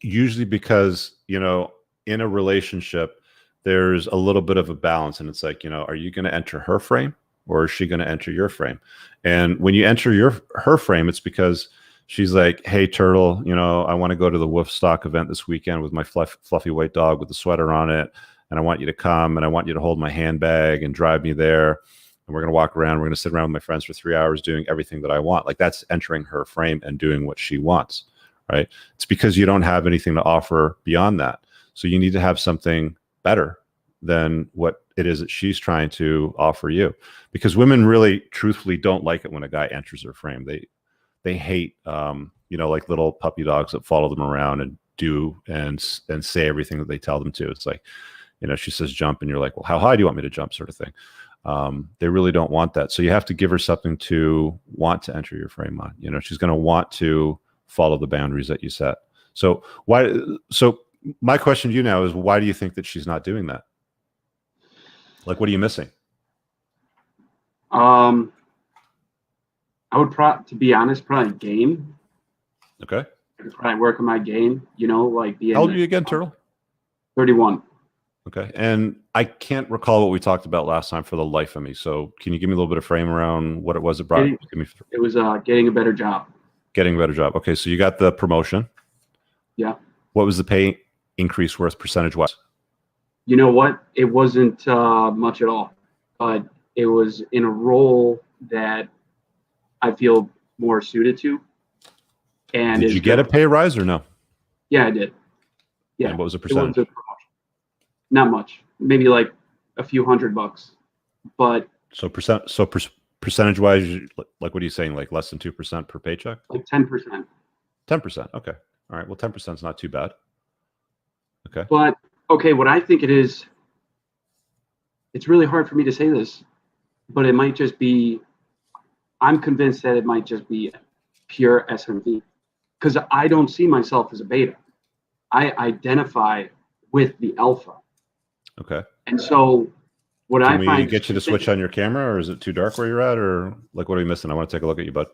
usually because, you know, in a relationship, there's a little bit of a balance, and it's like, you know, are you going to enter her frame or is she going to enter your frame? And when you enter her frame, it's because she's like, hey, Turtle, you know, I want to go to the Woofstock event this weekend with my fluffy white dog with the sweater on it. And I want you to come, and I want you to hold my handbag and drive me there. And we're going to walk around. We're going to sit around with my friends for 3 hours doing everything that I want. Like, that's entering her frame and doing what she wants, right? It's because you don't have anything to offer beyond that. So you need to have something better than what it is that she's trying to offer you. Because women really, truthfully, don't like it when a guy enters their frame. They hate, you know, like little puppy dogs that follow them around and do and say everything that they tell them to. It's like, you know, she says jump, and you're like, well, how high do you want me to jump, sort of thing. They really don't want that. So you have to give her something to want to enter your frame on. You know, she's going to want to follow the boundaries that you set. So my question to you now is, why do you think that she's not doing that? Like, what are you missing? I would to be honest, probably game. Okay. I'd probably work on my game, you know, like How old are you again, Turtle? 31. Okay. And I can't recall what we talked about last time for the life of me. So can you give me a little bit of frame around what it was that brought it was getting a better job. Getting a better job. Okay. So you got the promotion. Yeah. What was the pay increase worth percentage-wise? You know what? It wasn't much at all, but it was in a role that I feel more suited to. And did you get a pay rise or no? Yeah, I did. Yeah. And what was the percentage? Not much, maybe like a few $100, but percentage-wise, like, what are you saying? Like less than 2% per paycheck? Like 10%. 10%. Okay. All right. Well, 10% is not too bad. Okay. But okay, what I think it is, it's really hard for me to say this, but it might just be, I'm convinced that it might just be pure SMV, because I don't see myself as a beta. I identify with the alpha. Okay. And so what Can I find, we get you to switch on your camera, or is it too dark where you're at, or like, what are we missing? I want to take a look at you, bud.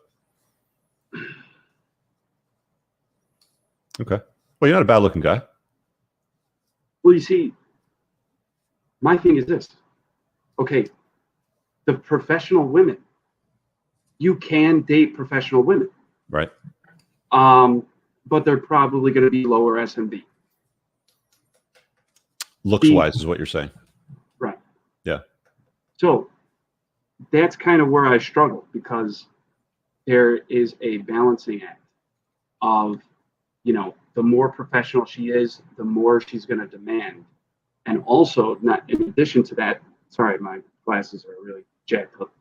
Okay. Well, you're not a bad looking guy. well, you see, my thing is this. Okay, the professional women, you can date professional women. Right. But they're probably going to be lower SMV. Looks wise is what you're saying. Right. Yeah. So that's kind of where I struggle, because there is a balancing act of, you know, the more professional she is, the more she's going to demand. And also, not in addition to that, sorry, my glasses are really jacked up.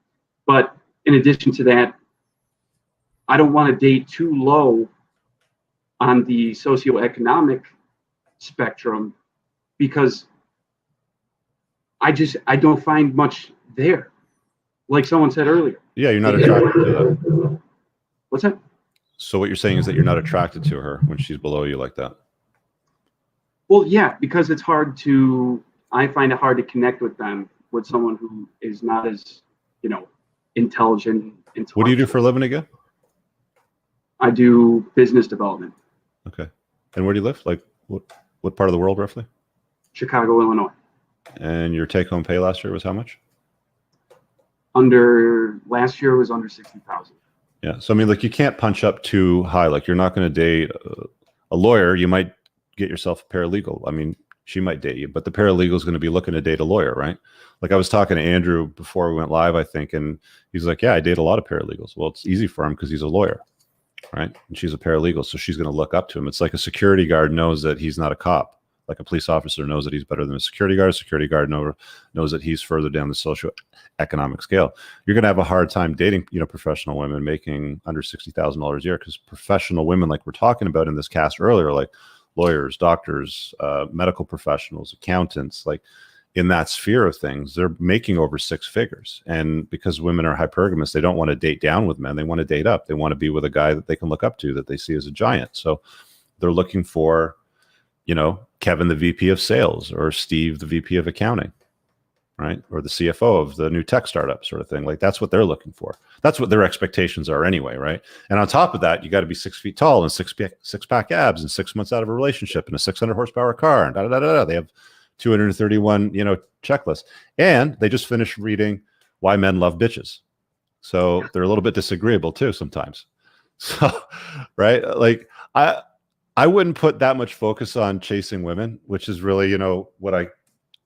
But in addition to that, I don't want to date too low on the socioeconomic spectrum, because I don't find much there. Like someone said earlier. Yeah, you're not attracted to that. What's that? So what you're saying is that you're not attracted to her when she's below you like that. Well, yeah, because it's hard to. I find it hard to connect with them with someone who is not as, intelligent. What do you do for a living again? I do business development. Okay. And where do you live? Like what part of the world roughly? Chicago, Illinois. And your take-home pay last year was how much? Last year was under 60,000. Yeah. So I mean, like, you can't punch up too high. Like, you're not going to date a lawyer. You might get yourself a paralegal. I mean, she might date you, but the paralegal is going to be looking to date a lawyer, right? Like, I was talking to Andrew before we went live, I think, and he's like, yeah, I date a lot of paralegals. Well, it's easy for him because he's a lawyer, right? And she's a paralegal, so she's going to look up to him. It's like a security guard knows that he's not a cop. Like, a police officer knows that he's better than a security guard. A security guard knows that he's further down the socioeconomic scale. You're going to have a hard time dating, professional women making under $60,000 a year, because professional women, like we're talking about in this cast earlier, like lawyers, doctors, medical professionals, accountants, like in that sphere of things, they're making over six figures. And because women are hypergamous, they don't want to date down with men. They want to date up. They want to be with a guy that they can look up to, that they see as a giant. So they're looking for, Kevin, the VP of sales, or Steve, the VP of accounting, right? Or the CFO of the new tech startup, sort of thing. Like, that's what they're looking for. That's what their expectations are anyway, right? And on top of that, you got to be 6 feet tall and six-pack abs and 6 months out of a relationship and a 600 horsepower car and da-da-da-da-da. They have 231, checklists. And they just finished reading Why Men Love Bitches. So they're a little bit disagreeable too sometimes. So, right? Like, I wouldn't put that much focus on chasing women, which is really, what I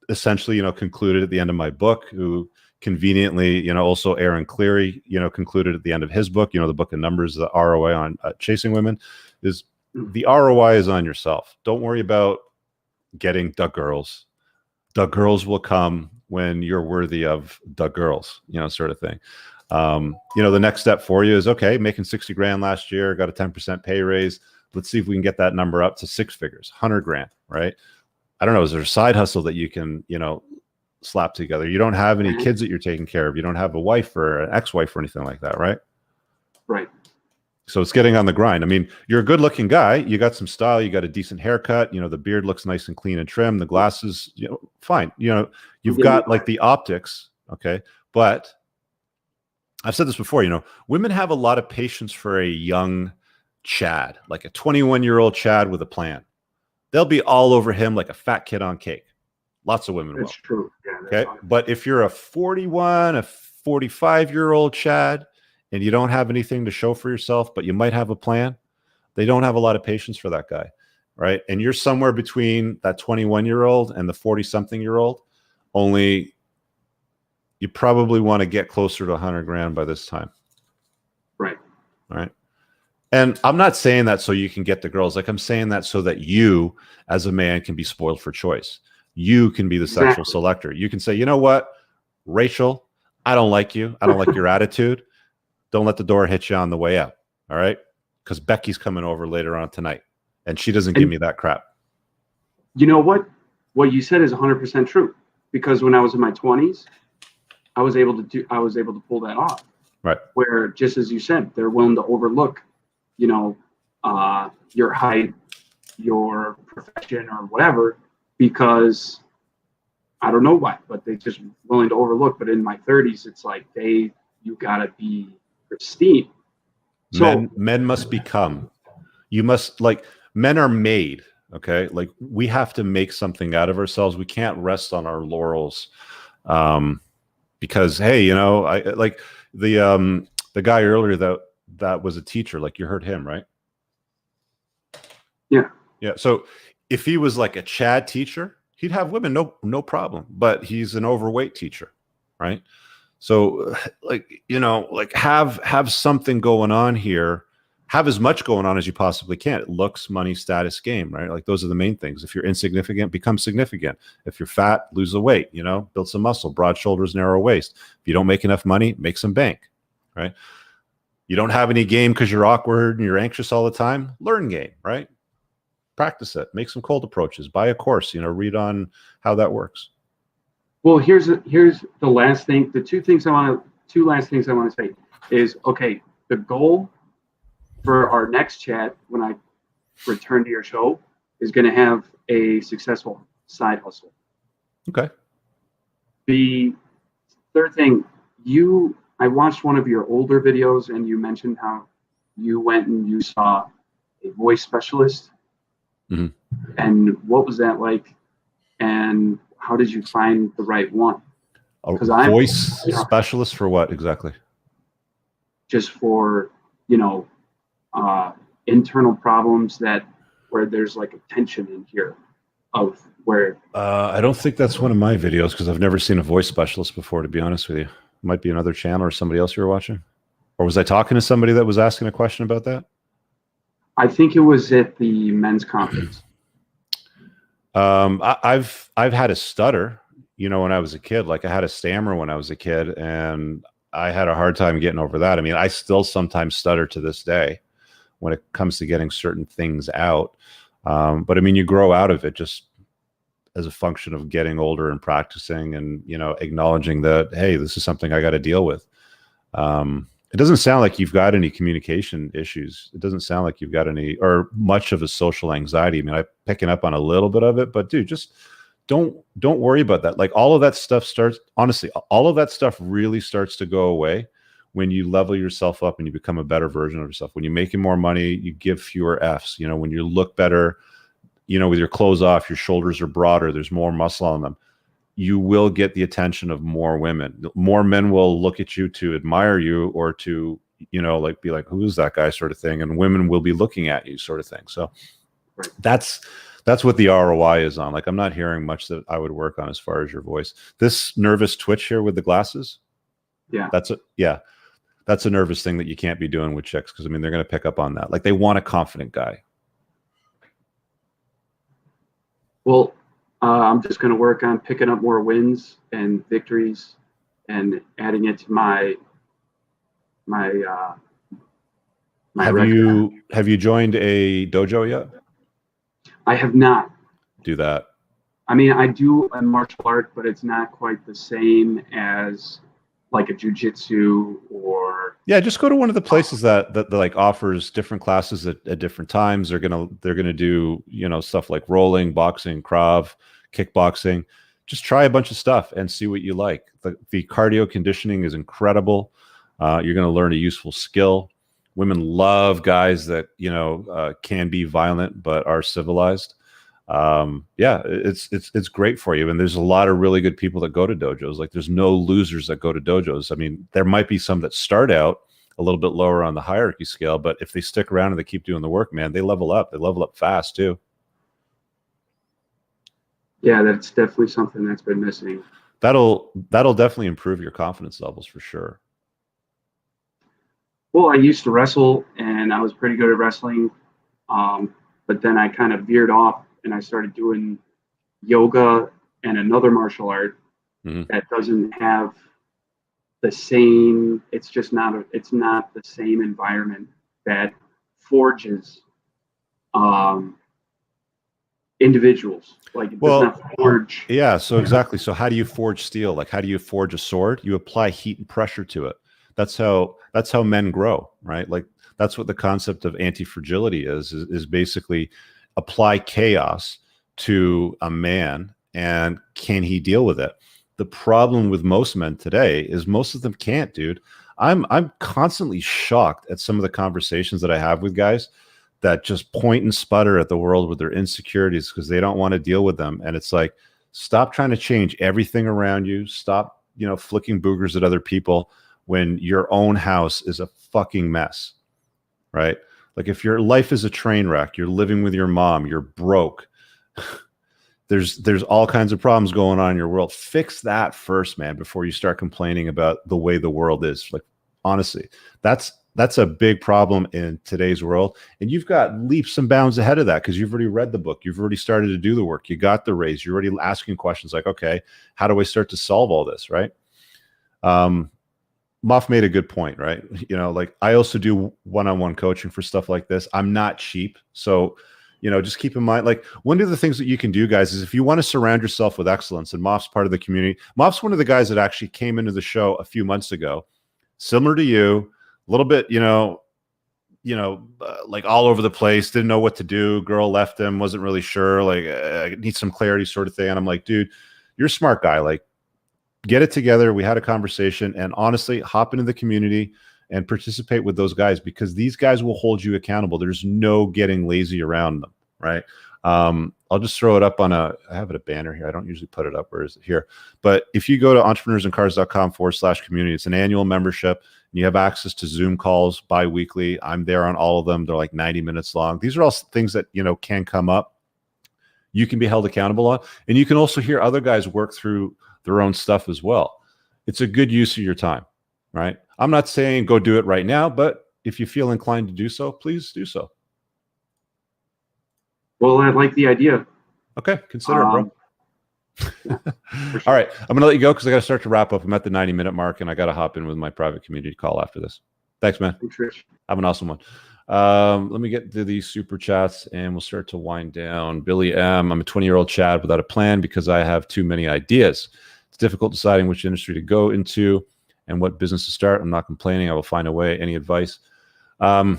essentially, concluded at the end of my book, who conveniently, also Aaron Cleary, concluded at the end of his book, the book of numbers, the ROI on chasing women, is the ROI is on yourself. Don't worry about getting the girls. The girls will come when you're worthy of the girls, sort of thing. The next step for you is, okay, making 60 grand last year, got a 10% pay raise. Let's see if we can get that number up to 6 figures, 100 grand, right? I don't know. Is there a side hustle that you can, slap together? You don't have any kids that you're taking care of. You don't have a wife or an ex-wife or anything like that, right? Right. So it's getting on the grind. I mean, you're a good looking guy. You got some style. You got a decent haircut. The beard looks nice and clean and trim. The glasses, fine. You've got like the optics. Okay. But I've said this before, women have a lot of patience for a young Chad, like a 21-year-old Chad with a plan. They'll be all over him like a fat kid on cake. Lots of women will. That's true. Yeah, okay. But if you're a 41, a 45-year-old Chad, and you don't have anything to show for yourself, but you might have a plan, they don't have a lot of patience for that guy, right? And you're somewhere between that 21-year-old and the 40-something-year-old, only you probably want to get closer to 100 grand by this time. Right. All right. And I'm not saying that so you can get the girls. Like, I'm saying that so that you, as a man, can be spoiled for choice. You can be the sexual selector. You can say, you know what, Rachel, I don't like you. I don't like your attitude. Don't let the door hit you on the way out. All right? Because Becky's coming over later on tonight, and she doesn't give me that crap. You know what? What you said is 100% true. Because when I was in my 20s, I was able to pull that off. Right. Where, just as you said, they're willing to overlook, your height, your profession, or whatever, because I don't know why, but they're just willing to overlook. But in my 30s, it's like you gotta be pristine. So men must become. You must, like, men are made. Okay, like, we have to make something out of ourselves. We can't rest on our laurels, because hey, I like the guy earlier that was a teacher. Like, you heard him, right? Yeah. So if he was like a Chad teacher, he'd have women, no problem. But he's an overweight teacher, right? So, like, have something going on here. Have as much going on as you possibly can. It looks, money, status, game, right? Like, those are the main things. If you're insignificant, become significant. If you're fat, lose the weight, build some muscle, broad shoulders, narrow waist. If you don't make enough money, make some bank, right? You don't have any game because you're awkward and you're anxious all the time. Learn game, right? Practice it. Make some cold approaches. Buy a course. Read on how that works. Well, here's the last thing. The two last things I want to say is, okay, the goal for our next chat when I return to your show is going to have a successful side hustle. Okay. The third thing, I watched one of your older videos and you mentioned how you went and you saw a voice specialist. Mm-hmm. And what was that like? And how did you find the right one? A voice specialist for what exactly? Just for, internal problems where there's like a tension in here of where. I don't think that's one of my videos because I've never seen a voice specialist before, to be honest with you. It might be another channel or somebody else you were watching. Or was I talking to somebody that was asking a question about that? I think it was at the men's conference. I've had a stutter, when I was a kid. Like I had a stammer when I was a kid, and I had a hard time getting over that. I mean, I still sometimes stutter to this day when it comes to getting certain things out. But I mean, you grow out of it just as a function of getting older and practicing and, acknowledging that, hey, this is something I got to deal with. It doesn't sound like you've got any communication issues. It doesn't sound like you've got any or much of a social anxiety. I mean, I'm picking up on a little bit of it, but dude, just don't worry about that. Like all of that stuff all of that stuff really starts to go away when you level yourself up and you become a better version of yourself. When you're making more money, you give fewer F's. When you look better, with your clothes off, your shoulders are broader, there's more muscle on them. You will get the attention of more women. More men will look at you to admire you or to, like be like, who is that guy sort of thing. And women will be looking at you sort of thing. So that's what the ROI is on. Like, I'm not hearing much that I would work on as far as your voice. This nervous twitch here with the glasses. Yeah. That's a nervous thing that you can't be doing with chicks. Cause I mean, they're going to pick up on that. Like they want a confident guy. Well, I'm just going to work on picking up more wins and victories and adding it to my record. Have you joined a dojo yet? I have not. Do that. I mean, I do a martial art, but it's not quite the same as like a jujitsu or. Yeah, just go to one of the places that like offers different classes at different times. They're gonna do stuff like rolling, boxing, Krav, kickboxing. Just try a bunch of stuff and see what you like. The cardio conditioning is incredible. You're going to learn a useful skill. Women love guys that can be violent but are civilized. It's great for you. And there's a lot of really good people that go to dojos. Like there's no losers that go to dojos. I mean, there might be some that start out a little bit lower on the hierarchy scale, but if they stick around and they keep doing the work, man, they level up. They level up fast too. Yeah, that's definitely something that's been missing. That'll definitely improve your confidence levels for sure. Well, I used to wrestle and I was pretty good at wrestling. But then I kind of veered off and I started doing yoga and another martial art that doesn't have the same, it's not the same environment that forges individuals. Like it does not forge. Yeah, so exactly. So how do you forge steel? Like how do you forge a sword? You apply heat and pressure to it. That's how men grow, right? Like that's what the concept of anti-fragility is basically apply chaos to a man and can he deal with it? The problem with most men today is most of them can't, dude. I'm constantly shocked at some of the conversations that I have with guys that just point and sputter at the world with their insecurities because they don't want to deal with them. And it's like, stop trying to change everything around you. Stop, flicking boogers at other people when your own house is a fucking mess, right? Like if your life is a train wreck, you're living with your mom, you're broke. There's all kinds of problems going on in your world. Fix that first, man, before you start complaining about the way the world is. Like, honestly, that's a big problem in today's world. And you've got leaps and bounds ahead of that because you've already read the book. You've already started to do the work. You got the raise. You're already asking questions like, okay, how do I start to solve all this, right? Muff made a good point, right? Like I also do one-on-one coaching for stuff like this. I'm not cheap. So, just keep in mind, like one of the things that you can do, guys, is if you want to surround yourself with excellence, and Muff's part of the community. Muff's one of the guys that actually came into the show a few months ago, similar to you, a little bit, like all over the place, didn't know what to do. Girl left him, wasn't really sure. Like, I need some clarity, sort of thing. And I'm like, dude, you're a smart guy. Like, get it together. We had a conversation, and honestly, hop into the community and participate with those guys, because these guys will hold you accountable. There's no getting lazy around them, right? I'll just throw it up on I have a banner here. I don't usually put it up. Where is it? Here. But if you go to entrepreneursandcars.com/community, it's an annual membership. And you have access to Zoom calls bi-weekly. I'm there on all of them. They're like 90 minutes long. These are all things that, can come up. You can be held accountable on. And you can also hear other guys work through their own stuff as well. It's a good use of your time, right? I'm not saying go do it right now, but if you feel inclined to do so, please do so. Well, I like the idea. Okay, consider it, bro. Yeah, sure. All right, I'm going to let you go because I got to start to wrap up. I'm at the 90-minute mark, and I got to hop in with my private community call after this. Thanks, man. Have an awesome one. Let me get to these super chats, and we'll start to wind down. Billy M. I'm a 20-year-old Chad without a plan because I have too many ideas. It's difficult deciding which industry to go into and what business to start. I'm not complaining. I will find a way. Any advice? Yeah,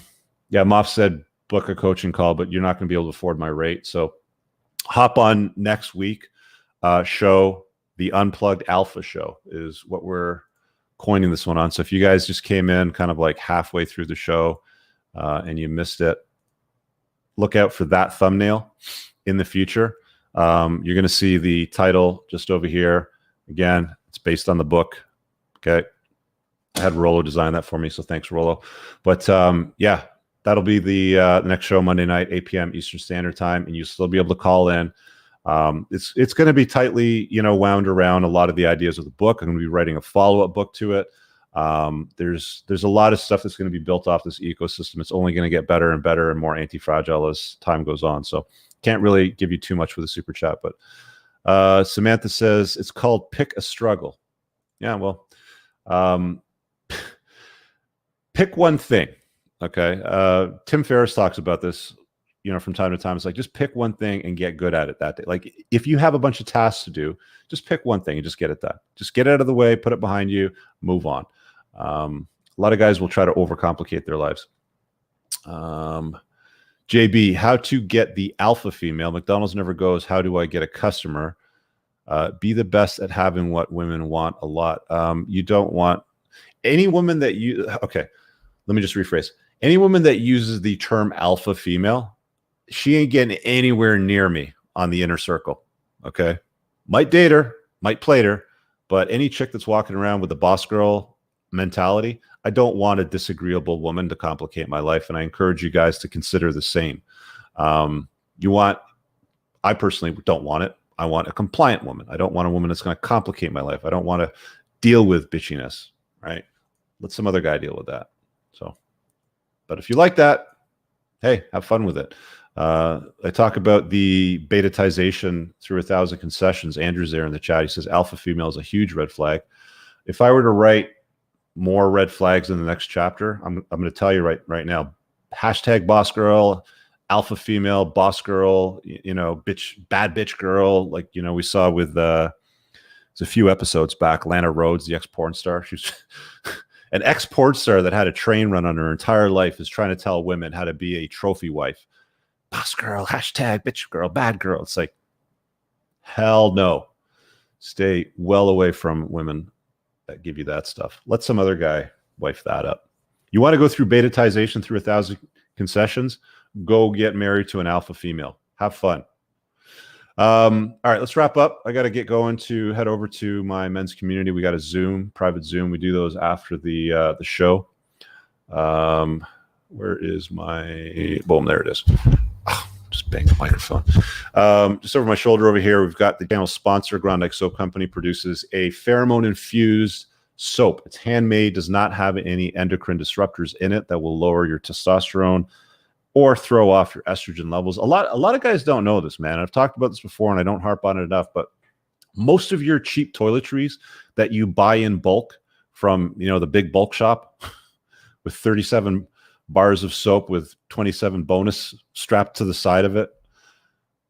Moff said book a coaching call, but you're not going to be able to afford my rate. So hop on next week. Show, the Unplugged Alpha show is what we're coining this one on. So if you guys just came in kind of like halfway through the show and you missed it, look out for that thumbnail in the future. You're going to see the title just over here. Again, it's based on the book. Okay. I had Rollo design that for me, so thanks, Rollo. But yeah, that'll be the next show Monday night, 8 p.m. Eastern Standard Time, and you'll still be able to call in. It's going to be tightly, wound around a lot of the ideas of the book. I'm going to be writing a follow-up book to it. There's a lot of stuff that's going to be built off this ecosystem. It's only going to get better and better and more anti-fragile as time goes on. So can't really give you too much with a super chat, but Samantha says it's called Pick a Struggle. Yeah, well, pick one thing. Okay. Tim Ferriss talks about this, from time to time. It's like, just pick one thing and get good at it that day. Like, if you have a bunch of tasks to do, just pick one thing and just get it done. Just get it out of the way, put it behind you, move on. A lot of guys will try to overcomplicate their lives. JB, how to get the alpha female. McDonald's never goes, how do I get a customer? Be the best at having what women want a lot. You don't want any woman that okay, let me just rephrase. Any woman that uses the term alpha female, she ain't getting anywhere near me on the inner circle. Okay. Might date her, might play her, but any chick that's walking around with the boss girl mentality, I don't want a disagreeable woman to complicate my life. And I encourage you guys to consider the same. I personally don't want it. I want a compliant woman. I don't want a woman that's going to complicate my life. I don't want to deal with bitchiness, right? Let some other guy deal with that. So, but if you like that, hey, have fun with it. I talk about the betatization through 1,000 concessions. Andrew's there in the chat. He says alpha female is a huge red flag. If I were to write more red flags in the next chapter, I'm going to tell you right now. Hashtag boss girl, alpha female, boss girl, bitch, bad bitch girl. Like, we saw with it's a few episodes back, Lana Rhodes, the ex-porn star. She's an ex-porn star that had a train run on her entire life, is trying to tell women how to be a trophy wife. Boss girl, hashtag bitch girl, bad girl. It's like, hell no. Stay well away from women that give you that stuff. Let some other guy wife that up. You want to go through betatization through 1,000 concessions? Go get married to an alpha female. Have fun. All right, let's wrap up. I got to get going to head over to my men's community. We got a Zoom, private Zoom. We do those after the show. Where is my boom? There it is. Oh, just bang the microphone. Just over my shoulder over here, we've got the channel sponsor. Grondike Soap Company produces a pheromone-infused soap. It's handmade, does not have any endocrine disruptors in it that will lower your testosterone or throw off your estrogen levels. A lot of guys don't know this, man. I've talked about this before, and I don't harp on it enough, but most of your cheap toiletries that you buy in bulk from, the big bulk shop with 37 bars of soap with 27 bonus strapped to the side of it,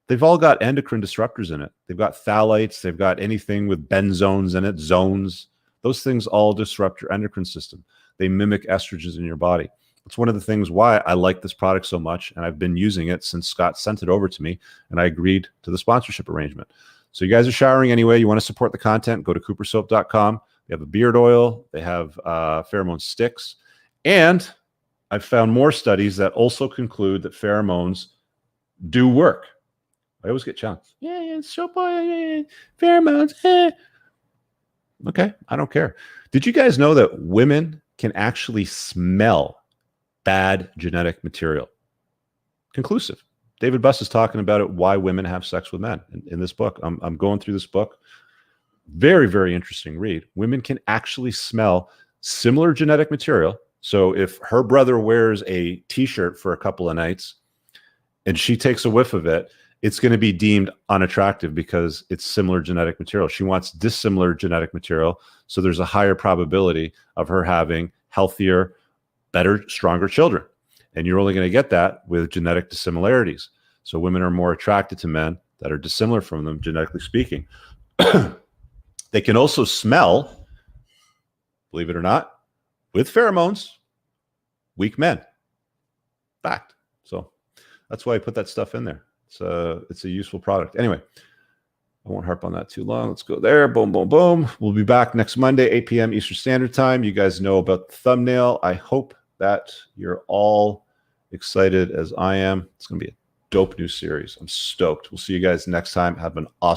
they've all got endocrine disruptors in it. They've got phthalates. They've got anything with benzones in it, zones. Those things all disrupt your endocrine system. They mimic estrogens in your body. It's one of the things why I like this product so much, and I've been using it since Scott sent it over to me, and I agreed to the sponsorship arrangement. So you guys are showering anyway. You want to support the content, go to coopersoap.com. They have a beard oil. They have pheromone sticks. And I've found more studies that also conclude that pheromones do work. I always get challenged. Yeah, soap oil, pheromones. Okay, I don't care. Did you guys know that women can actually smell bad genetic material? Conclusive. David Buss is talking about it, why women have sex with men in this book. I'm going through this book. Very, very interesting read. Women can actually smell similar genetic material. So if her brother wears a t-shirt for a couple of nights and she takes a whiff of it, it's going to be deemed unattractive because it's similar genetic material. She wants dissimilar genetic material. So there's a higher probability of her having healthier, better, stronger children. And you're only going to get that with genetic dissimilarities. So women are more attracted to men that are dissimilar from them, genetically speaking. They can also smell, believe it or not, with pheromones, weak men. Fact. So that's why I put that stuff in there. It's a useful product. Anyway, I won't harp on that too long. Let's go there. Boom, boom, boom. We'll be back next Monday, 8 p.m. Eastern Standard Time. You guys know about the thumbnail. I hope that you're all excited as I am. It's going to be a dope new series. I'm stoked. We'll see you guys next time. Have an awesome